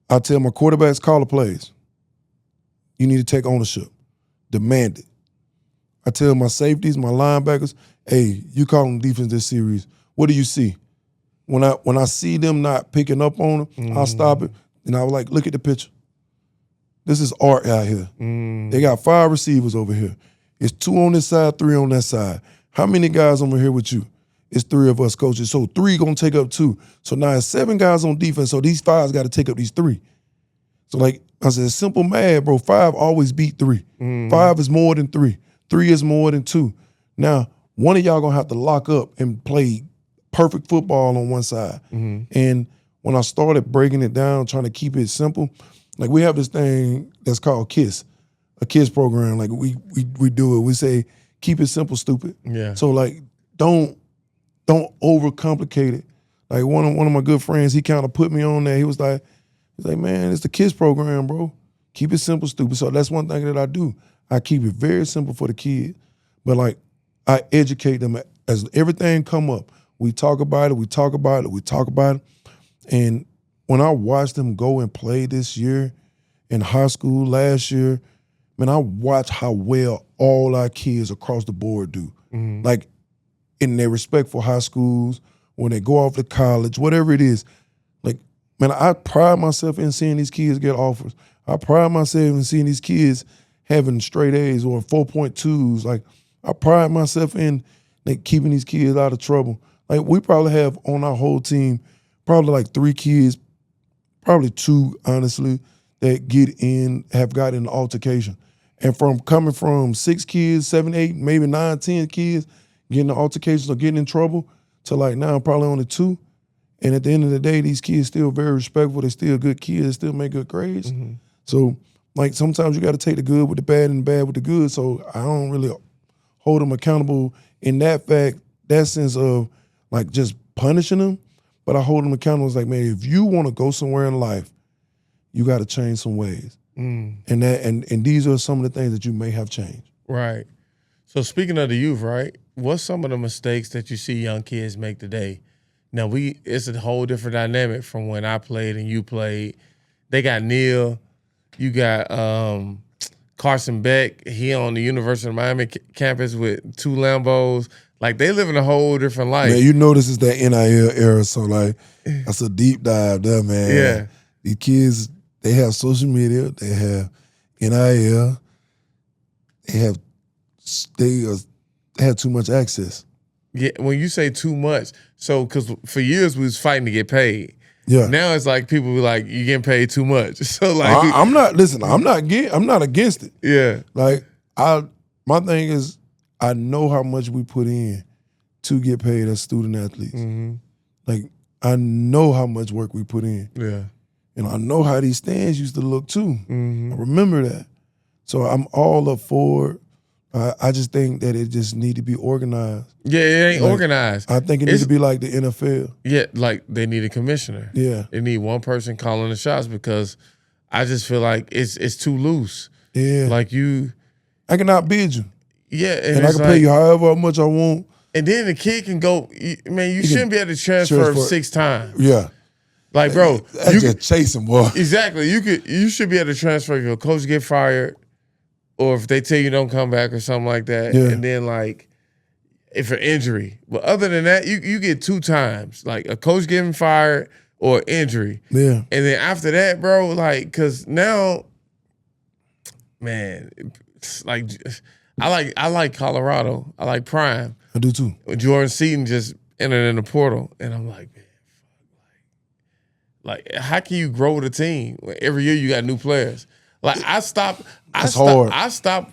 I tell my quarterbacks, call the plays. You need to take ownership. Demand it. I tell my safeties, my linebackers, hey, you calling defense this series. What do you see? When I see them not picking up on them, I'll stop it. And I was like, look at the picture. This is art out here. They got 5 receivers over here. It's 2 on this side, 3 on that side. How many guys over here with you? It's 3 of us coaches. So 3 gonna take up 2. So now it's 7 guys on defense. So these 5's got to take up these 3. So like I said, simple math, bro. 5 always beat 3. 5 is more than 3. 3 is more than 2. Now, one of y'all gonna have to lock up and play perfect football on one side. And when I started breaking it down, trying to keep it simple, like we have this thing that's called KISS, a KISS program. Like we do it. We say, keep it simple, stupid.
Yeah.
So like, don't overcomplicate it. Like one of my good friends, he kind of put me on there. He's like, man, it's the KISS program, bro. Keep it simple, stupid. So that's one thing that I do. I keep it very simple for the kids, but like I educate them as everything come up. We talk about it. And when I watched them go and play this year in high school last year, man, I watch how well all our kids across the board do. Like in their respectful high schools, when they go off to college, whatever it is. Like, man, I pride myself in seeing these kids get offers. I pride myself in seeing these kids having straight A's or 4.2s. Like, I pride myself in like keeping these kids out of trouble. Like, we probably have on our whole team probably like 3 kids, probably 2, honestly, that have got in an altercation. And coming from 6 kids, 7, 8, maybe 9, 10 kids getting in altercations or getting in trouble to like now probably only 2. And at the end of the day, these kids still very respectful. They're still good kids. They still make good grades. So like sometimes you got to take the good with the bad and the bad with the good. So I don't really hold them accountable in that sense of like just punishing them. But I hold them accountable as like, man, if you want to go somewhere in life, you got to change some ways. And these are some of the things that you may have changed.
Right. So speaking of the youth, right, what's some of the mistakes that you see young kids make today? Now, it's a whole different dynamic from when I played and you played. They got Neil. You got Carson Beck. He on the University of Miami campus with 2 Lambos. Like, they living a whole different life.
Man, you know this is that NIL era, so, like, that's a deep dive there, man.
Yeah.
These kids, they have social media. They have NIL. They have too much access.
Yeah, when you say too much, so because for years we was fighting to get paid.
Yeah.
Now it's like people be like, you getting paid too much. So like,
I'm not against it.
Yeah.
Like my thing is, I know how much we put in to get paid as student athletes. Like I know how much work we put in.
Yeah.
And I know how these stands used to look too. I remember that. So I'm all up for it. I just think that it just need to be organized.
Yeah, it ain't organized.
I think it needs to be like the NFL.
Yeah, like they need a commissioner.
Yeah.
They need one person calling the shots because I just feel like it's too loose.
Yeah.
Like
I can outbid you.
Yeah.
And I can pay you however much I want.
And then the kid can go, man, you shouldn't be able to transfer 6 times.
Yeah.
Like, bro.
That's just chasing, boy.
Exactly. You should be able to transfer if your coach get fired, or if they tell you don't come back or something like that.
Yeah.
And then like if an injury. But other than that, you get 2 times. Like a coach getting fired or injury.
Yeah.
And then after that, bro, like, cause now, man, it's like I like Colorado. I like Prime.
I do too.
Jordan Seaton just entered in the portal. And I'm like, man, like how can you grow the team? Every year you got new players. Like I stopped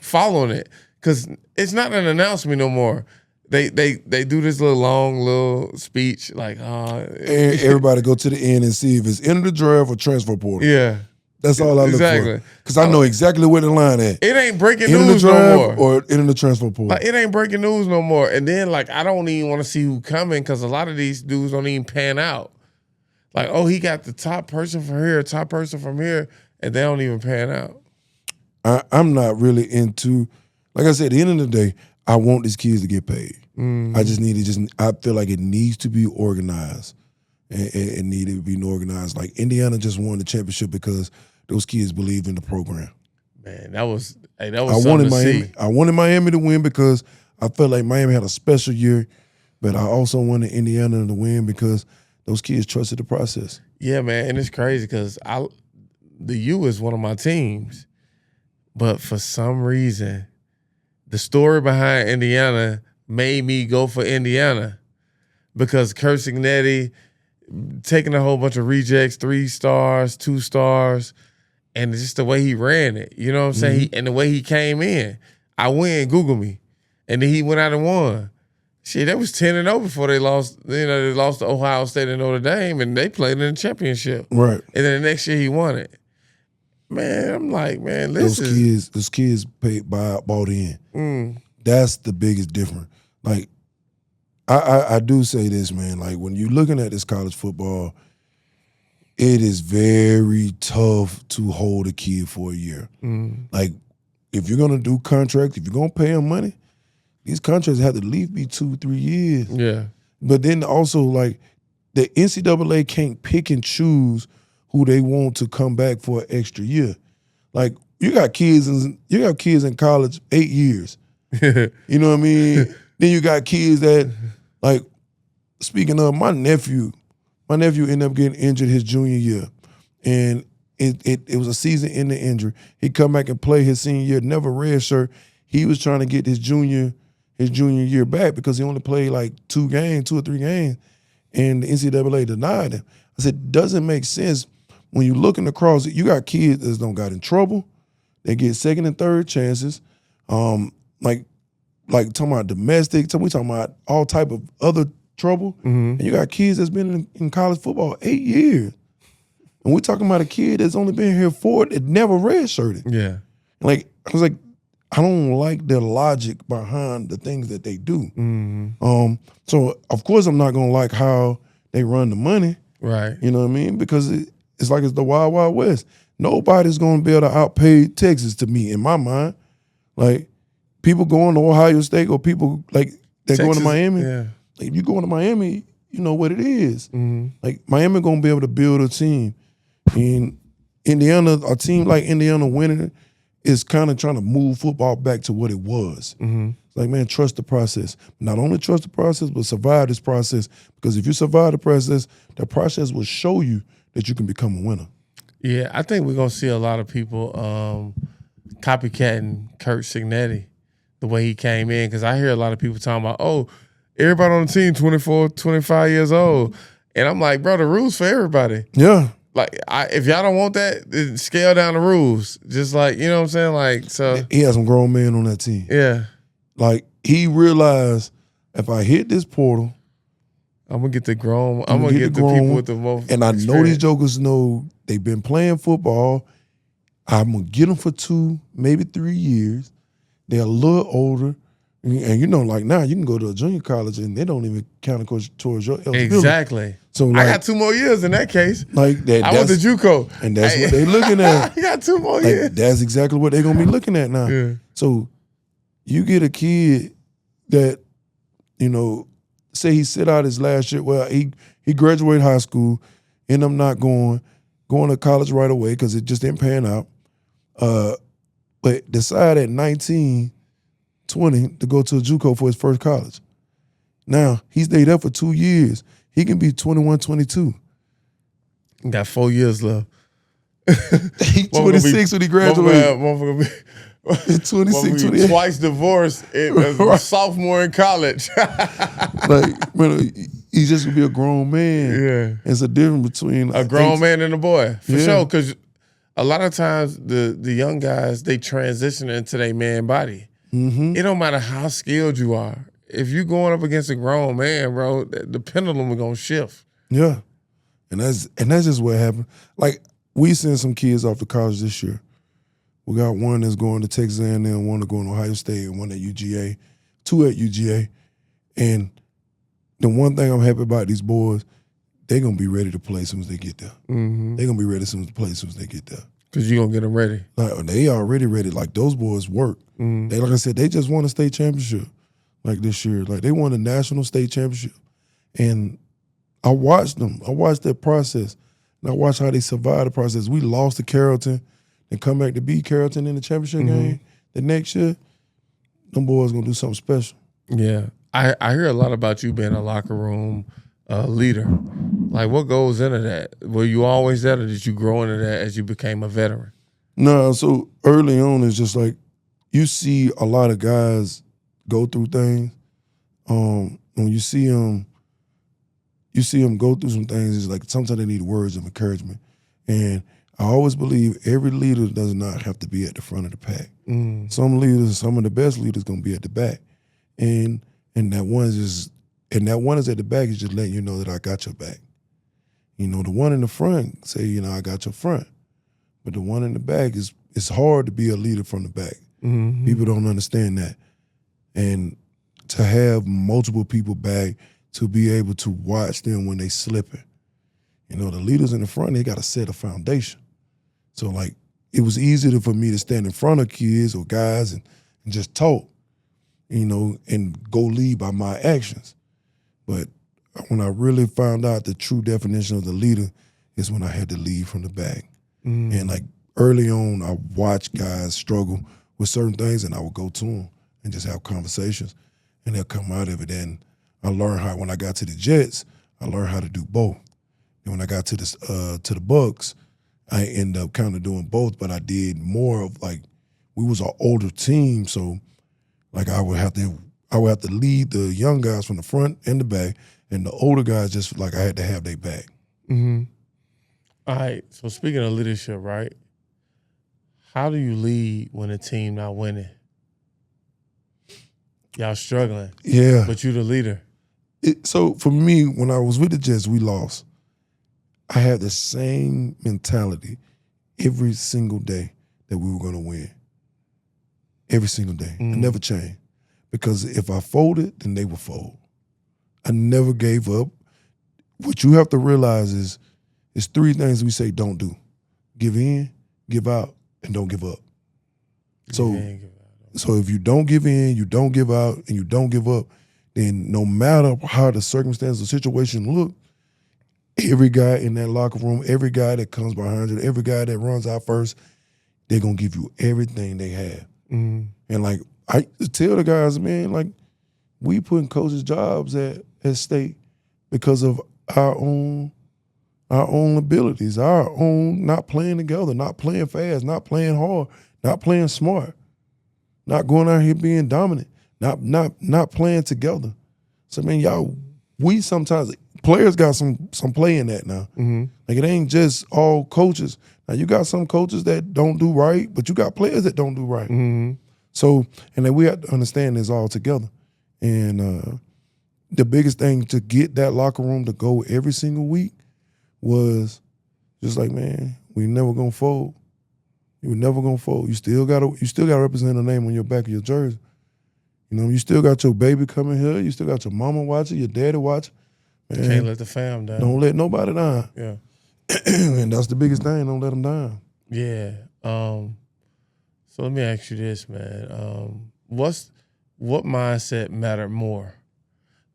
following it because it's not an announcement no more. They do this little speech like
and everybody go to the end and see if it's in the draft or transfer portal.
Yeah.
That's all I look
Exactly.
for. Because I know exactly where the line at.
It ain't breaking
In the
news no more.
drive or in the transfer portal.
Like, it ain't breaking news no more. And then, like, I don't even want to see who coming because a lot of these dudes don't even pan out. Like, oh, he got the top person from here, top person from here, and they don't even pan out.
I'm not really into, like I said, at the end of the day, I want these kids to get paid. I just need to I feel like it needs to be organized. It needed to be organized. Like Indiana just won the championship because those kids believe in the program.
Man, that was
I
something
wanted
to
Miami.
see.
I wanted Miami to win because I felt like Miami had a special year, but I also wanted Indiana to win because those kids trusted the process.
Yeah, man, and it's crazy because the U is one of my teams, but for some reason, the story behind Indiana made me go for Indiana because Kurt Signetti taking a whole bunch of rejects, 3 stars, 2 stars, and just the way he ran it. You know what I'm saying? And the way he came in. I win, Google me. And then he went out and won. Shit, that was 10-0 before they lost. You know, they lost to Ohio State and Notre Dame, and they played in the championship.
Right.
And then the next year he won it. Man, I'm like, man,
those kids bought in. That's the biggest difference. Like, I do say this, man. Like, when you're looking at this college football, it is very tough to hold a kid for a year. Like, if you're gonna do contracts, if you're gonna pay them money, these contracts have to at least be 2-3 years.
Yeah.
But then also, like, the NCAA can't pick and choose who they want to come back for an extra year. Like, you got kids in college 8 years. You know what I mean? Then you got kids that, like, speaking of my nephew ended up getting injured his junior year. And it was a season-ending injury. He come back and play his senior year, never redshirt. He was trying to get his junior year back because he only played like 2 or 3 games, and the NCAA denied him. I said, doesn't make sense when you looking across it. You got kids that don't got in trouble. They get second and third chances. Like talking about domestic, we talking about all type of other trouble. And you got kids that's been in college football 8 years. And we're talking about a kid that's only been here 4 that never redshirted.
Yeah.
Like, I was like, I don't like their logic behind the things that they do. So of course I'm not gonna like how they run the money.
Right.
You know what I mean? Because it's like it's the Wild Wild West. Nobody's gonna be able to outpay Texas to me in my mind. Like, people going to Ohio State or people like that going to Miami.
Yeah.
Like, if you going to Miami, you know what it is. Like, Miami gonna be able to build a team. And Indiana, a team like Indiana winning is kind of trying to move football back to what it was. It's like, man, trust the process. Not only trust the process, but survive this process. Because if you survive the process will show you that you can become a winner.
Yeah, I think we're going to see a lot of people copycatting Kurt Signetti, the way he came in. Because I hear a lot of people talking about, oh, everybody on the team 24, 25 years old. And I'm like, bro, the rules for everybody.
Yeah.
Like, if y'all don't want that, then scale down the rules. Just like, you know what I'm saying? Like, so.
He had some grown men on that team.
Yeah.
Like, he realized, if I hit this portal,
I'm going to get the grown, I'm going to get the people with the most
and I
experience.
know these jokers know they've been playing football. I'm going to get them for 2, maybe 3 years. They're a little older. And you know, like now, you can go to a junior college and they don't even count towards your eligibility.
Exactly.
So, like,
I got 2 more years in that case.
Like that,
I went to JUCO.
And that's what they looking at.
I got 2 more
Like,
years.
that's exactly what they're going to be looking at now.
Yeah.
So you get a kid that, you know, say he sit out his last year. Well, he graduated high school, end up not going to college right away because it just didn't pan out. But decide at 19, 20 to go to a JUCO for his first college. Now, he stayed there for 2 years. He can be 21, 22.
Got 4 years left.
He's 26 when he graduated.
Motherfucker be
26, 28.
Twice divorced as a sophomore in college.
Like, man, he's just gonna be a grown man.
Yeah.
It's a difference between
a grown man and a boy. For
Yeah.
sure. Because a lot of times the young guys, they transition into their man body. It don't matter how skilled you are. If you going up against a grown man, bro, the pendulum is gonna shift.
Yeah. And that's just what happened. Like, we sent some kids off to college this year. We got one that's going to Texas A&M, one that's going to Ohio State, and one at UGA, 2 at UGA. And the one thing I'm happy about these boys, they're going to be ready to play as soon as they get there.
Mm-hmm.
They're going to be ready as soon as they get there.
Because you're going to get them ready.
Like, they already ready. Like, those boys work.
Mm-hmm.
They, like I said, they just won a state championship like this year. Like, they won a national state championship. And I watched them. I watched that process. And I watched how they survived the process. We lost to Carrollton and come back to beat Carrollton in the championship game the next year. Them boys going to do something special.
Yeah. I hear a lot about you being a locker room leader. Like, what goes into that? Were you always that, or did you grow into that as you became a veteran?
No, so early on, it's just like you see a lot of guys go through things. When you see them go through some things, it's like sometimes they need words of encouragement. And I always believe every leader does not have to be at the front of the pack. Some leaders, some of the best leaders, gonna be at the back, and that one is at the back is just letting you know that I got your back. You know, the one in the front say, you know, I got your front, but the one in the back it's hard to be a leader from the back.
Mm-hmm.
People don't understand that, and to have multiple people back to be able to watch them when they slipping. You know, the leaders in the front, they got to set a foundation. So, like, it was easier for me to stand in front of kids or guys and just talk, you know, and go lead by my actions. But when I really found out the true definition of the leader is when I had to lead from the back. And, like, early on, I watched guys struggle with certain things, and I would go to them and just have conversations, and they'll come out of it. And I learned how, when I got to the Jets, I learned how to do both. And when I got to the Bucks, I ended up kind of doing both, but I did more of, like, we was an older team, so, like, I would have to lead the young guys from the front and the back, and the older guys just, like, I had to have their back.
Mm-hmm. All right, so speaking of leadership, right, how do you lead when a team not winning? Y'all struggling.
Yeah.
But you the leader.
So for me, when I was with the Jets, we lost. I had the same mentality every single day that we were going to win. Every single day. I never changed. Because if I folded, then they would fold. I never gave up. What you have to realize is 3 things we say don't do. Give in, give out, and don't give up. So if you don't give in, you don't give out, and you don't give up, then no matter how the circumstance or situation look, every guy in that locker room, every guy that comes behind you, every guy that runs out first, they're going to give you everything they have. And, like, I tell the guys, man, like, we putting coaches' jobs at stake because of our own abilities, our own not playing together, not playing fast, not playing hard, not playing smart, not going out here being dominant, not playing together. So, man, we sometimes, players got some play in that now. Like, it ain't just all coaches. Now, you got some coaches that don't do right, but you got players that don't do right. So, and then we have to understand this all together. And the biggest thing to get that locker room to go every single week was just like, man, we never gonna fold. You were never gonna fold. You still gotta represent a name on your back of your jersey. You know, you still got your baby coming here. You still got your mama watching, your daddy watching. Man,
can't let the fam down.
Don't let nobody down.
Yeah.
And that's the biggest thing. Don't let them down.
Yeah. So let me ask you this, man. What mindset mattered more?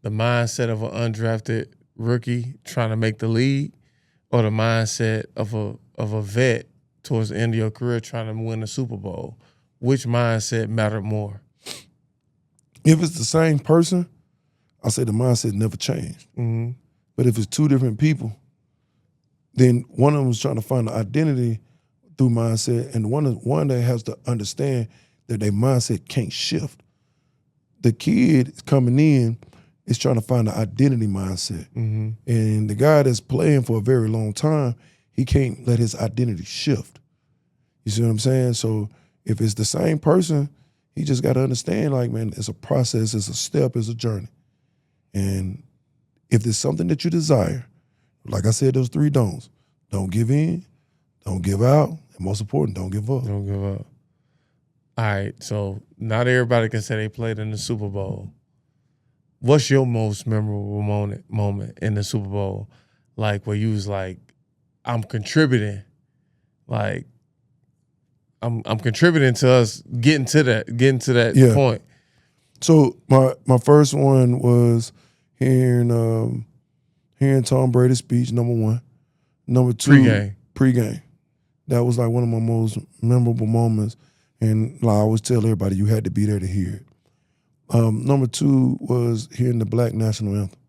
The mindset of an undrafted rookie trying to make the league, or the mindset of a vet towards the end of your career trying to win a Super Bowl? Which mindset mattered more?
If it's the same person, I say the mindset never changed. But if it's 2 different people, then one of them is trying to find the identity through mindset, and one that has to understand that their mindset can't shift. The kid coming in is trying to find the identity mindset. And the guy that's playing for a very long time, he can't let his identity shift. You see what I'm saying? So if it's the same person, he just got to understand, like, man, it's a process, it's a step, it's a journey. And if there's something that you desire, like I said, those 3 don'ts. Don't give in, don't give out, and most important, don't give up.
Don't give up. All right, so not everybody can say they played in the Super Bowl. What's your most memorable moment in the Super Bowl? Like where you was like, I'm contributing. Like I'm contributing to us getting to that point.
So my first one was hearing Tom Brady's speech, number one. Number two, pregame. That was like one of my most memorable moments. And like I always tell everybody, you had to be there to hear it. Number two was hearing the Black National Anthem.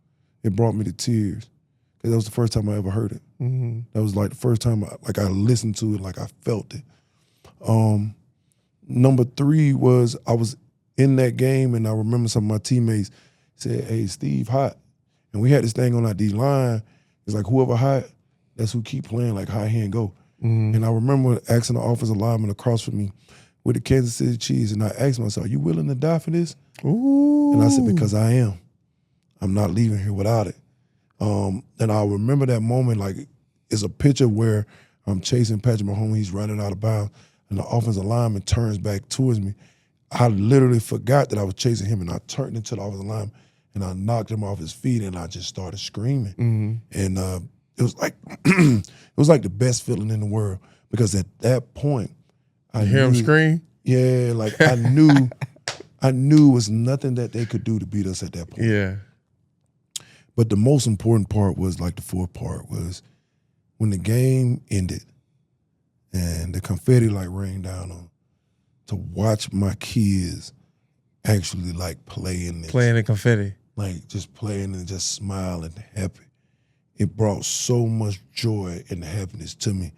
It brought me to tears. Because that was the first time I ever heard it.
Mm-hmm.
That was like the first time I listened to it, like I felt it. Number three was I was in that game and I remember some of my teammates said, hey, Steve, hot. And we had this thing on our D-line. It's like whoever hot, that's who keep playing like high hand go.
Mm-hmm.
And I remember asking the offensive lineman across from me with the Kansas City Chiefs, and I asked myself, are you willing to die for this?
Ooh.
And I said, because I am. I'm not leaving here without it. And I remember that moment like it's a picture where I'm chasing Patrick Mahomes, he's running out of bounds, and the offensive lineman turns back towards me. I literally forgot that I was chasing him, and I turned into the offensive lineman, and I knocked him off his feet, and I just started screaming.
Mm-hmm.
And it was like it was like the best feeling in the world, because at that point, I
hear him scream?
Yeah, like I knew it was nothing that they could do to beat us at that point.
Yeah.
But the most important part was like the fourth part was when the game ended and the confetti like rained down on, to watch my kids actually like playing
the confetti.
Like just playing and just smiling and happy. It brought so much joy and happiness to me.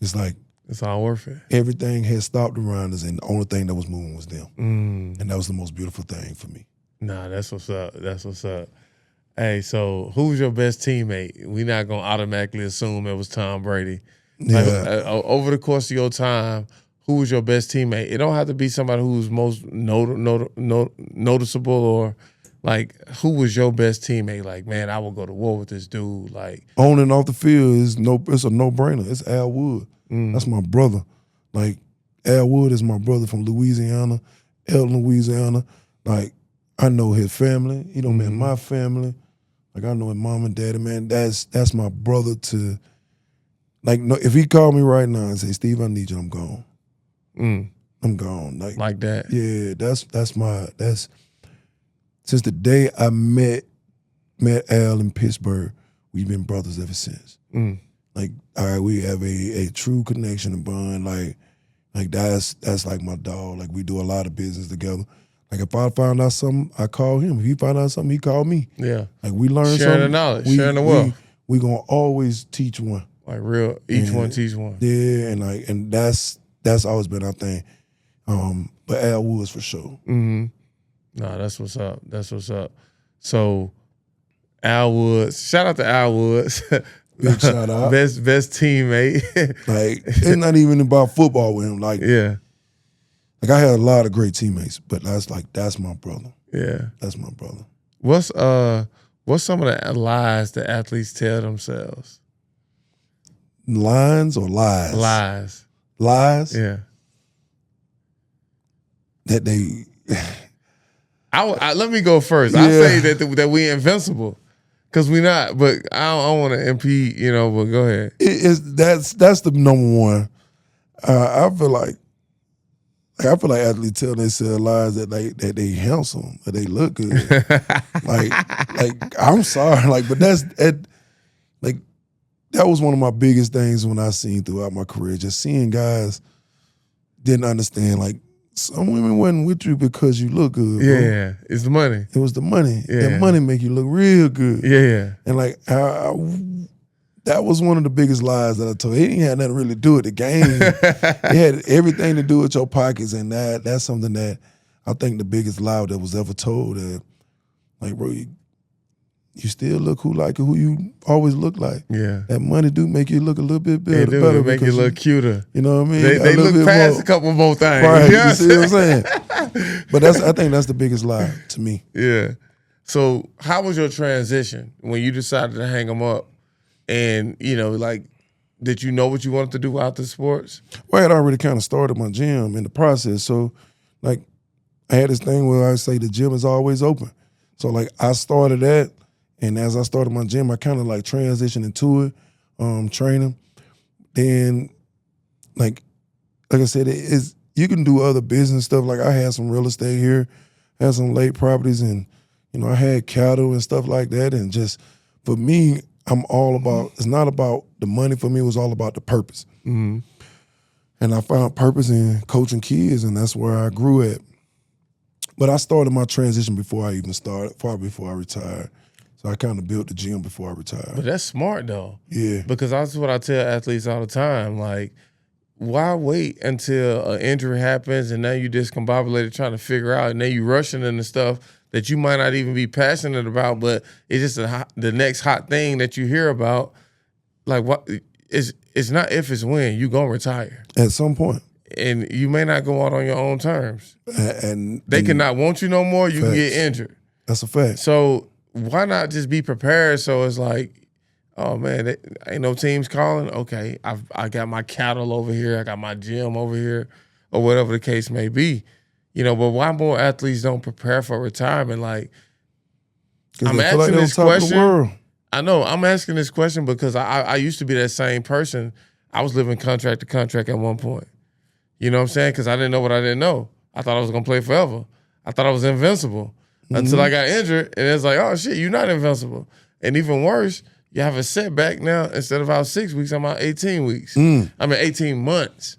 It's like
it's all worth it.
Everything had stopped around us, and the only thing that was moving was them. And that was the most beautiful thing for me.
Nah, that's what's up. That's what's up. Hey, so who's your best teammate? We're not going to automatically assume it was Tom Brady.
Yeah.
Like, over the course of your time, who was your best teammate? It don't have to be somebody who's most noticeable, or like, who was your best teammate? Like, man, I will go to war with this dude. Like,
on and off the field it's a no-brainer. It's Al Wood. That's my brother. Like, Al Wood is my brother from Louisiana, Elton, Louisiana. Like, I know his family. He don't met my family. Like, I know his mom and daddy, man. That's my brother to, like, no, if he called me right now and say, Steve, I need you, I'm gone. I'm gone. Like
that.
Yeah, that's since the day I met Al in Pittsburgh, we've been brothers ever since. Like, all right, we have a true connection and bond. Like that's like my dog. Like, we do a lot of business together. Like, if I found out something, I call him. If he found out something, he called me.
Yeah.
Like, we learn something.
Sharing the knowledge, sharing the wealth.
We gonna always teach one.
Like, real, each one teach one.
Yeah, and that's always been our thing. But Al Woods for sure.
Nah, that's what's up. That's what's up. So, Al Woods, shout out to Al Woods.
Big shout out.
Best teammate.
Like, it's not even about football with him. Like,
yeah.
Like, I had a lot of great teammates, but that's my brother.
Yeah.
That's my brother.
What's some of the lies that athletes tell themselves?
Lines or lies?
Lies.
Lies?
Yeah.
That they
let me go first. I say that we invincible. Because we not, but I don't want to impede, but go ahead.
That's the number one. I feel like athletes tell themselves lies that they handsome, that they look good. like I'm sorry, but that was one of my biggest things when I seen throughout my career. Just seeing guys didn't understand, like, some women wasn't with you because you look good. Bro.
Yeah, it's the money.
It was the money.
Yeah.
That money make you look real good.
Yeah.
And like that was one of the biggest lies that I told. It ain't had nothing to really do with the game. It had everything to do with your pockets, and that's something that I think the biggest lie that was ever told. That, like, bro, you still look who you always look like.
Yeah.
That money do make you look a little bit better.
It do make you look cuter.
You know what I mean?
They look past a couple more things.
Right, you see what I'm saying? But I think that's the biggest lie to me.
Yeah. So how was your transition when you decided to hang them up? And, like, did you know what you wanted to do out the sports?
Well, I had already kind of started my gym in the process. So, like, I had this thing where I say the gym is always open. So, like, I started that, and as I started my gym, I kind of, like, transitioned into it, training. Then, like I said, you can do other business stuff. Like, I had some real estate here, had some lake properties, and, you know, I had cattle and stuff like that. And just, for me, I'm all about, it's not about the money for me, it was all about the purpose.
Mm-hmm.
And I found purpose in coaching kids, and that's where I grew at. But I started my transition before I even started, far before I retired. So I kind of built the gym before I retired.
But that's smart, though.
Yeah.
Because that's what I tell athletes all the time. Like, why wait until an injury happens and now you discombobulated trying to figure out, and then you rushing into stuff that you might not even be passionate about, but it's just the next hot thing that you hear about. Like, what? It's not if, it's when. You gonna retire
At some point.
and you may not go out on your own terms.
And
They cannot want you no more. You
facts.
can get injured.
That's a fact.
So why not just be prepared? So it's like, oh man, ain't no teams calling. Okay, I got my cattle over here. I got my gym over here, or whatever the case may be. You know, but why more athletes don't prepare for retirement? Like, I'm asking this question. I know I'm asking this question because I used to be that same person. I was living contract to contract at one point. You know what I'm saying? Because I didn't know what I didn't know. I thought I was gonna play forever. I thought I was invincible until I got injured, and it's like, oh shit, you're not invincible. And even worse, you have a setback now. Instead of out 6 weeks, I'm out 18 weeks. I mean 18 months.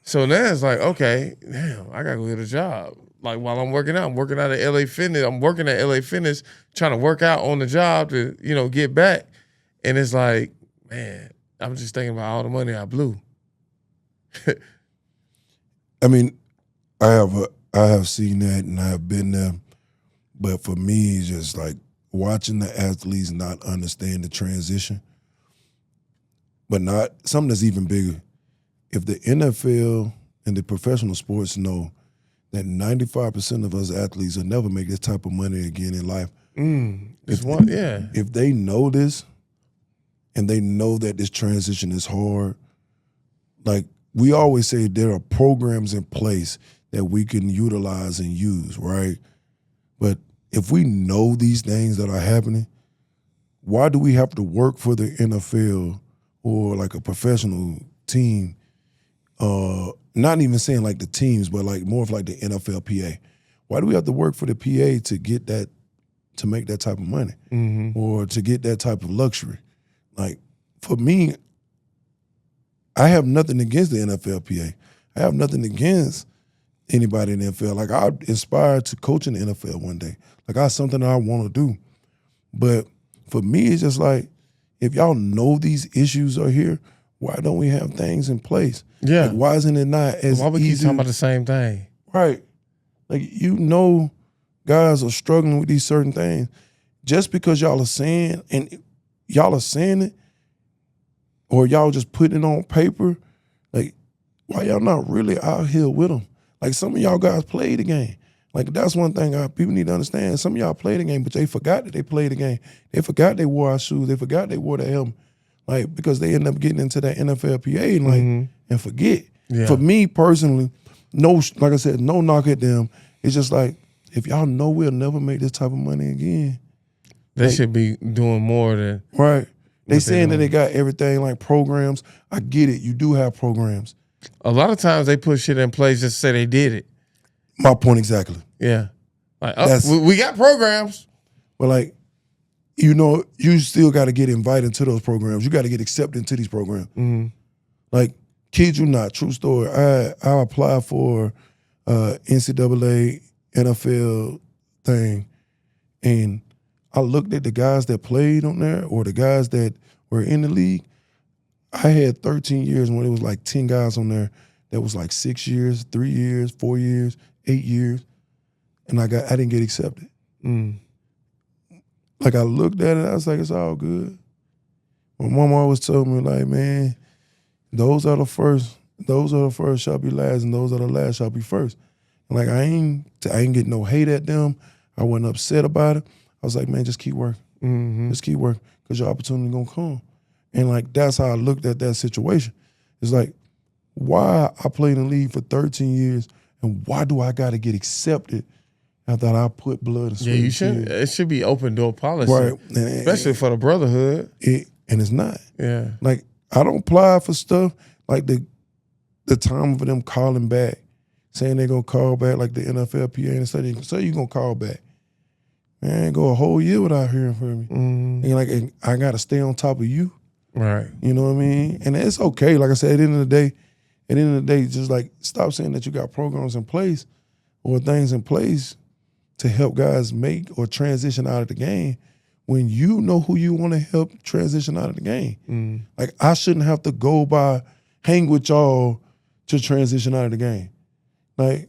So now it's like, okay, damn, I gotta go get a job. Like while I'm working out at LA Fitness. I'm working at LA Fitness, trying to work out on the job to, you know, get back. And it's like, man, I'm just thinking about all the money I blew.
I mean, I have seen that and I have been there, but for me, it's just like watching the athletes not understand the transition, but not something that's even bigger. If the NFL and the professional sports know that 95% of us athletes will never make this type of money again in life. If they know this and they know that this transition is hard, like we always say there are programs in place that we can utilize and use, right? But if we know these things that are happening, why do we have to work for the NFL or like a professional team? Not even saying like the teams, but like more of like the NFLPA. Why do we have to work for the PA to get that, to make that type of money or to get that type of luxury? Like for me, I have nothing against the NFLPA. I have nothing against anybody in the NFL. Like I'm inspired to coach in the NFL one day. Like that's something that I want to do. But for me, it's just like, if y'all know these issues are here, why don't we have things in place?
Yeah.
Like, why isn't it not as
Why we
easy?
keep talking about the same thing?
Right. Like, you know, guys are struggling with these certain things. Just because y'all are saying, and y'all are saying it, or y'all just putting it on paper, like, why y'all not really out here with them? Like, some of y'all guys play the game. Like, that's one thing people need to understand. Some of y'all play the game, but they forgot that they played the game. They forgot they wore our shoes. They forgot they wore the helmet. Like, because they end up getting into that NFLPA and like and forget. Yeah. For me personally, no, like I said, no knock at them. It's just like, if y'all know we'll never make this type of money again,
they should be doing more than
right. They saying that they got everything like programs. I get it. You do have programs.
A lot of times they put shit in place just to say they did it.
My point exactly.
Yeah. Like, we got programs.
But like, you know, you still got to get invited to those programs. You got to get accepted into these programs. Like, kid you not, true story. I applied for NCAA, NFL thing, and I looked at the guys that played on there or the guys that were in the league. I had 13 years when it was like 10 guys on there that was like 6 years, 3 years, 4 years, 8 years, and I didn't get accepted. Like, I looked at it, I was like, it's all good. My mom always told me, like, man, those are the first shall be last, and those are the last shall be first. And like, I ain't getting no hate at them. I wasn't upset about it. I was like, man, just keep working. Just keep working, because your opportunity gonna come. And like that's how I looked at that situation. It's like, why I played in the league for 13 years, and why do I got to get accepted after I put blood and sweat?
Yeah, you should. It should be open door policy,
right?
Especially for the brotherhood.
And it's not.
Yeah,
like I don't apply for stuff like the time for them calling back, saying they're gonna call back, like the NFLPA and say you're gonna call back. Man, go a whole year without hearing from me. And I gotta stay on top of you.
right.
You know what I mean? And it's okay. Like I said, at the end of the day, just like stop saying that you got programs in place or things in place to help guys make or transition out of the game when you know who you want to help transition out of the game. Like I shouldn't have to go hang with y'all to transition out of the game. Like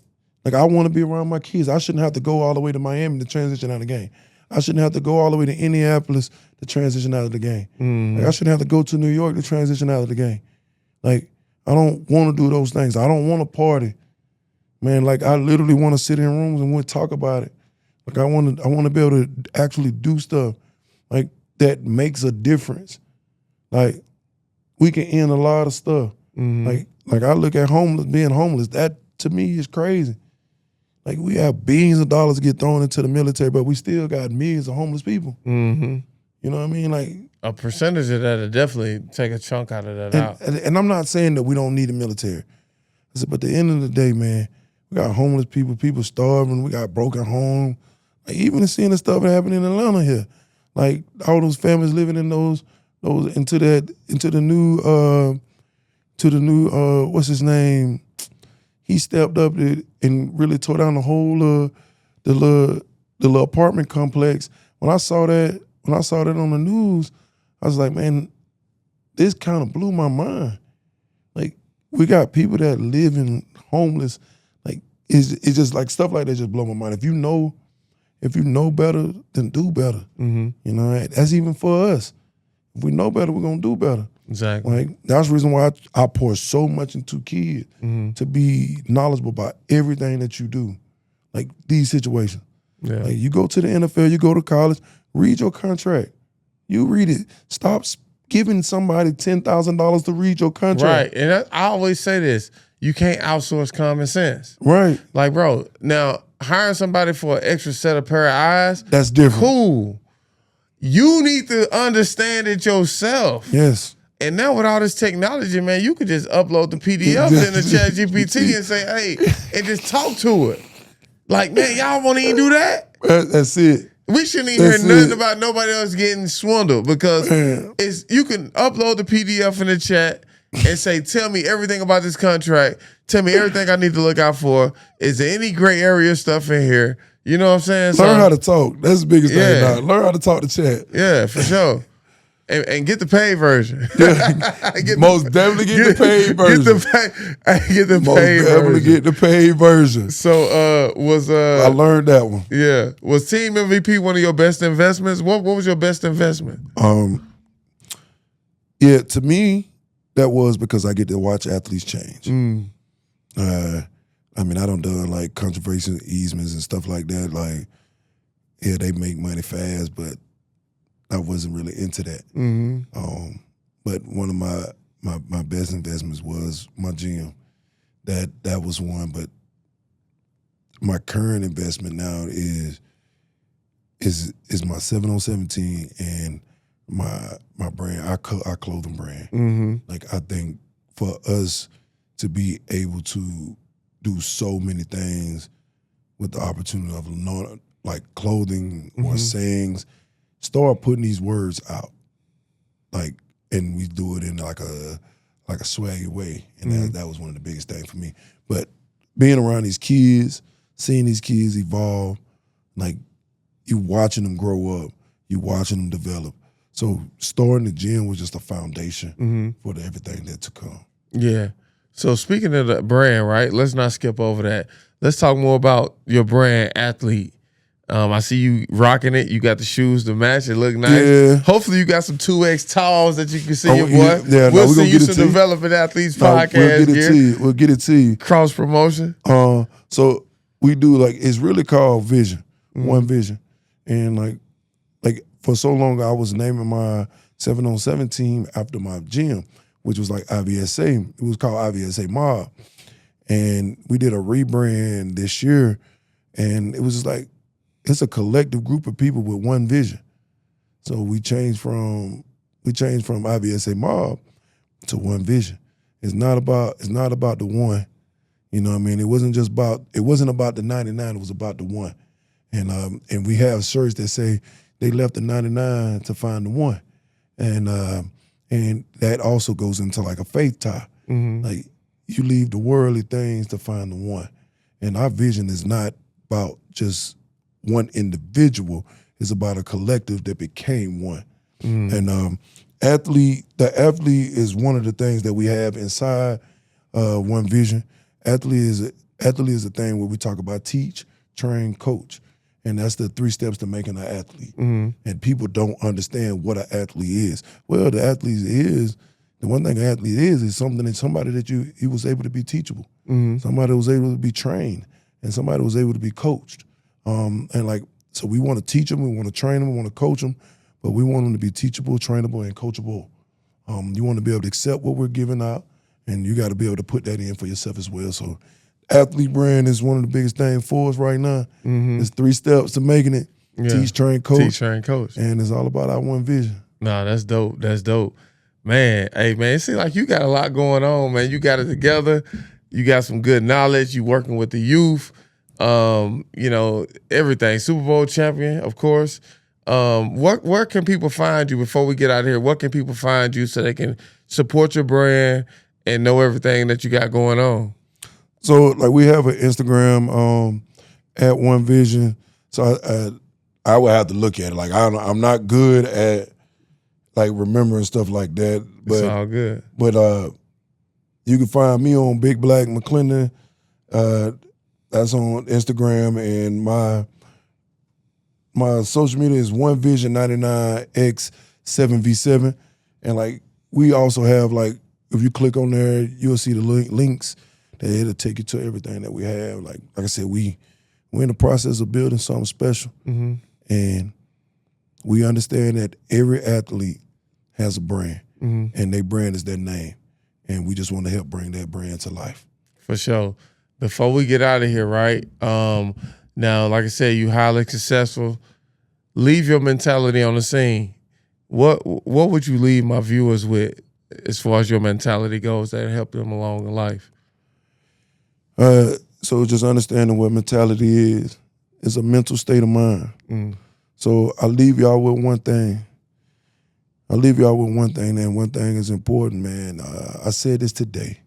I want to be around my kids. I shouldn't have to go all the way to Miami to transition out of the game. I shouldn't have to go all the way to Indianapolis to transition out of the game. Like I shouldn't have to go to New York to transition out of the game. Like I don't want to do those things. I don't want to party. Man, like I literally want to sit in rooms and we'll talk about it. Like I want to be able to actually do stuff like that makes a difference. Like we can end a lot of stuff. Like I look at being homeless, that to me is crazy. Like we have billions of dollars get thrown into the military, but we still got millions of homeless people. You know what I mean? Like
a percentage of that will definitely take a chunk out of that out.
And I'm not saying that we don't need the military. I said, but at the end of the day, man, we got homeless people starving, we got broken homes. Like even seeing the stuff that happened in Atlanta here. Like all those families living in those into the new what's his name? He stepped up and really tore down the whole the little apartment complex. When I saw that on the news, I was like, man, this kind of blew my mind. Like we got people that live in homeless. Like it's just like stuff like that just blow my mind. If you know better, then do better. You know, that's even for us. If we know better, we're gonna do better.
Exactly.
Like that's the reason why I pour so much into kids to be knowledgeable about everything that you do, like these situations.
Yeah.
Like you go to the NFL, you go to college, read your contract. You read it. Stop giving somebody $10,000 to read your contract.
Right, and I always say this: you can't outsource common sense.
Right.
Like, bro, now hiring somebody for an extra set of pair of eyes,
that's different.
Cool. You need to understand it yourself.
Yes.
And now with all this technology, man, you could just upload the PDFs into ChatGPT and say, hey, and just talk to it. Like, man, y'all won't even do that?
That's it.
We shouldn't even hear nothing about nobody else getting swindled because you can upload the PDF in the chat and say, tell me everything about this contract. Tell me everything I need to look out for. Is there any gray area stuff in here? You know what I'm saying?
Learn how to talk. That's the biggest thing now. Learn how to talk to chat.
Yeah, for sure. And get the paid version.
Most definitely get the paid version.
Get the paid version.
Get the paid version.
So I
learned that one.
Yeah. Was Team MVP one of your best investments? What was your best investment?
Yeah, to me, that was because I get to watch athletes change. I mean, I done like conservation easements and stuff like that. Like, yeah, they make money fast, but I wasn't really into that. But one of my best investments was my gym. That was one. But my current investment now is my 7on17 and my brand, our clothing brand. Like I think for us to be able to do so many things with the opportunity of like clothing or sayings, start putting these words out, like, and we do it in like a swaggy way, and that was one of the biggest things for me. But being around these kids, seeing these kids evolve, like you watching them grow up, you watching them develop. So starting the gym was just a foundation for everything that to come.
Yeah. So speaking of the brand, right? Let's not skip over that. Let's talk more about your brand, Athlete. I see you rocking it. You got the shoes to match. It look nice. Yeah. Hopefully you got some 2X talls that you can see your boy.
Yeah,
we'll see you some Developing Athletes podcast gear.
We'll get it to you.
Cross promotion.
So we do like, it's really called Vision, One Vision. And like for so long I was naming my 7-on-7 team after my gym, which was like IVSA. It was called IVSA Mob. And we did a rebrand this year, and it was just like, it's a collective group of people with one vision. So we changed from IVSA Mob to one vision. It's not about the one. You know what I mean? It wasn't about the 99, it was about the one. And we have shirts that say they left the 99 to find the one. And that also goes into like a faith tie. Like, you leave the worldly things to find the one. And our vision is not about just one individual. It's about a collective that became one. And the athlete is one of the things that we have inside One Vision. Athlete is a thing where we talk about teach, train, coach. And that's the 3 steps to making an athlete. And people don't understand what an athlete is. Well, the one thing an athlete is somebody that he was able to be teachable. Somebody was able to be trained, and somebody was able to be coached. So we want to teach them, we want to train them, we want to coach them, but we want them to be teachable, trainable, and coachable. You want to be able to accept what we're giving out, and you got to be able to put that in for yourself as well. So athlete brand is one of the biggest things for us right now. It's 3 steps to making it. Yeah. Teach, train, coach.
Teach, train, coach.
And it's all about our one vision.
No, that's dope. That's dope. Man, hey, man, it seems like you got a lot going on, man. You got it together. You got some good knowledge. You working with the youth. Everything. Super Bowl champion, of course. Where can people find you before we get out of here? What can people find you so they can support your brand and know everything that you got going on?
So, like, we have an Instagram at One Vision. So I would have to look at it. Like, I'm not good at like remembering stuff like that. But,
it's all good.
But you can find me on Big Black McLendon. That's on Instagram, and my social media is One Vision 99X7V7. And like, we also have, like, if you click on there, you'll see the links that it'll take you to everything that we have. Like I said, we're in the process of building something special. And we understand that every athlete has a brand, and their brand is their name. And we just want to help bring that brand to life.
For sure. Before we get out of here, right? Now, like I said, you highly successful. Leave your mentality on the scene. What would you leave my viewers with as far as your mentality goes that help them along in life?
So just understanding what mentality is. It's a mental state of mind. So I leave y'all with one thing. And one thing is important, man. I said this today.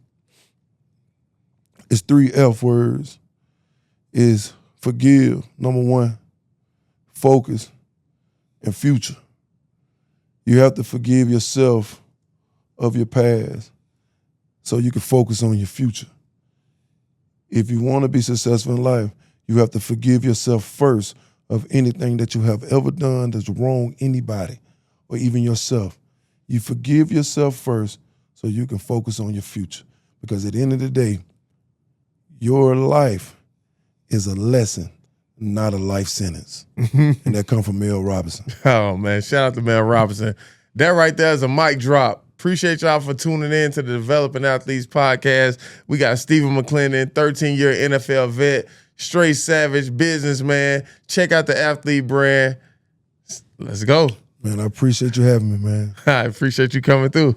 It's 3 F words. Is forgive, number 1, focus, and future. You have to forgive yourself of your past so you can focus on your future. If you want to be successful in life, you have to forgive yourself first of anything that you have ever done that's wronged anybody or even yourself. You forgive yourself first so you can focus on your future. Because at the end of the day, your life is a lesson, not a life sentence. And that come from Mel Robinson.
Oh, man. Shout out to Mel Robinson. That right there is a mic drop. Appreciate y'all for tuning in to the Developing Athletes podcast. We got Stephen McLendon, 13-year NFL vet, straight savage businessman. Check out the athlete brand. Let's go.
Man, I appreciate you having me, man.
I appreciate you coming through.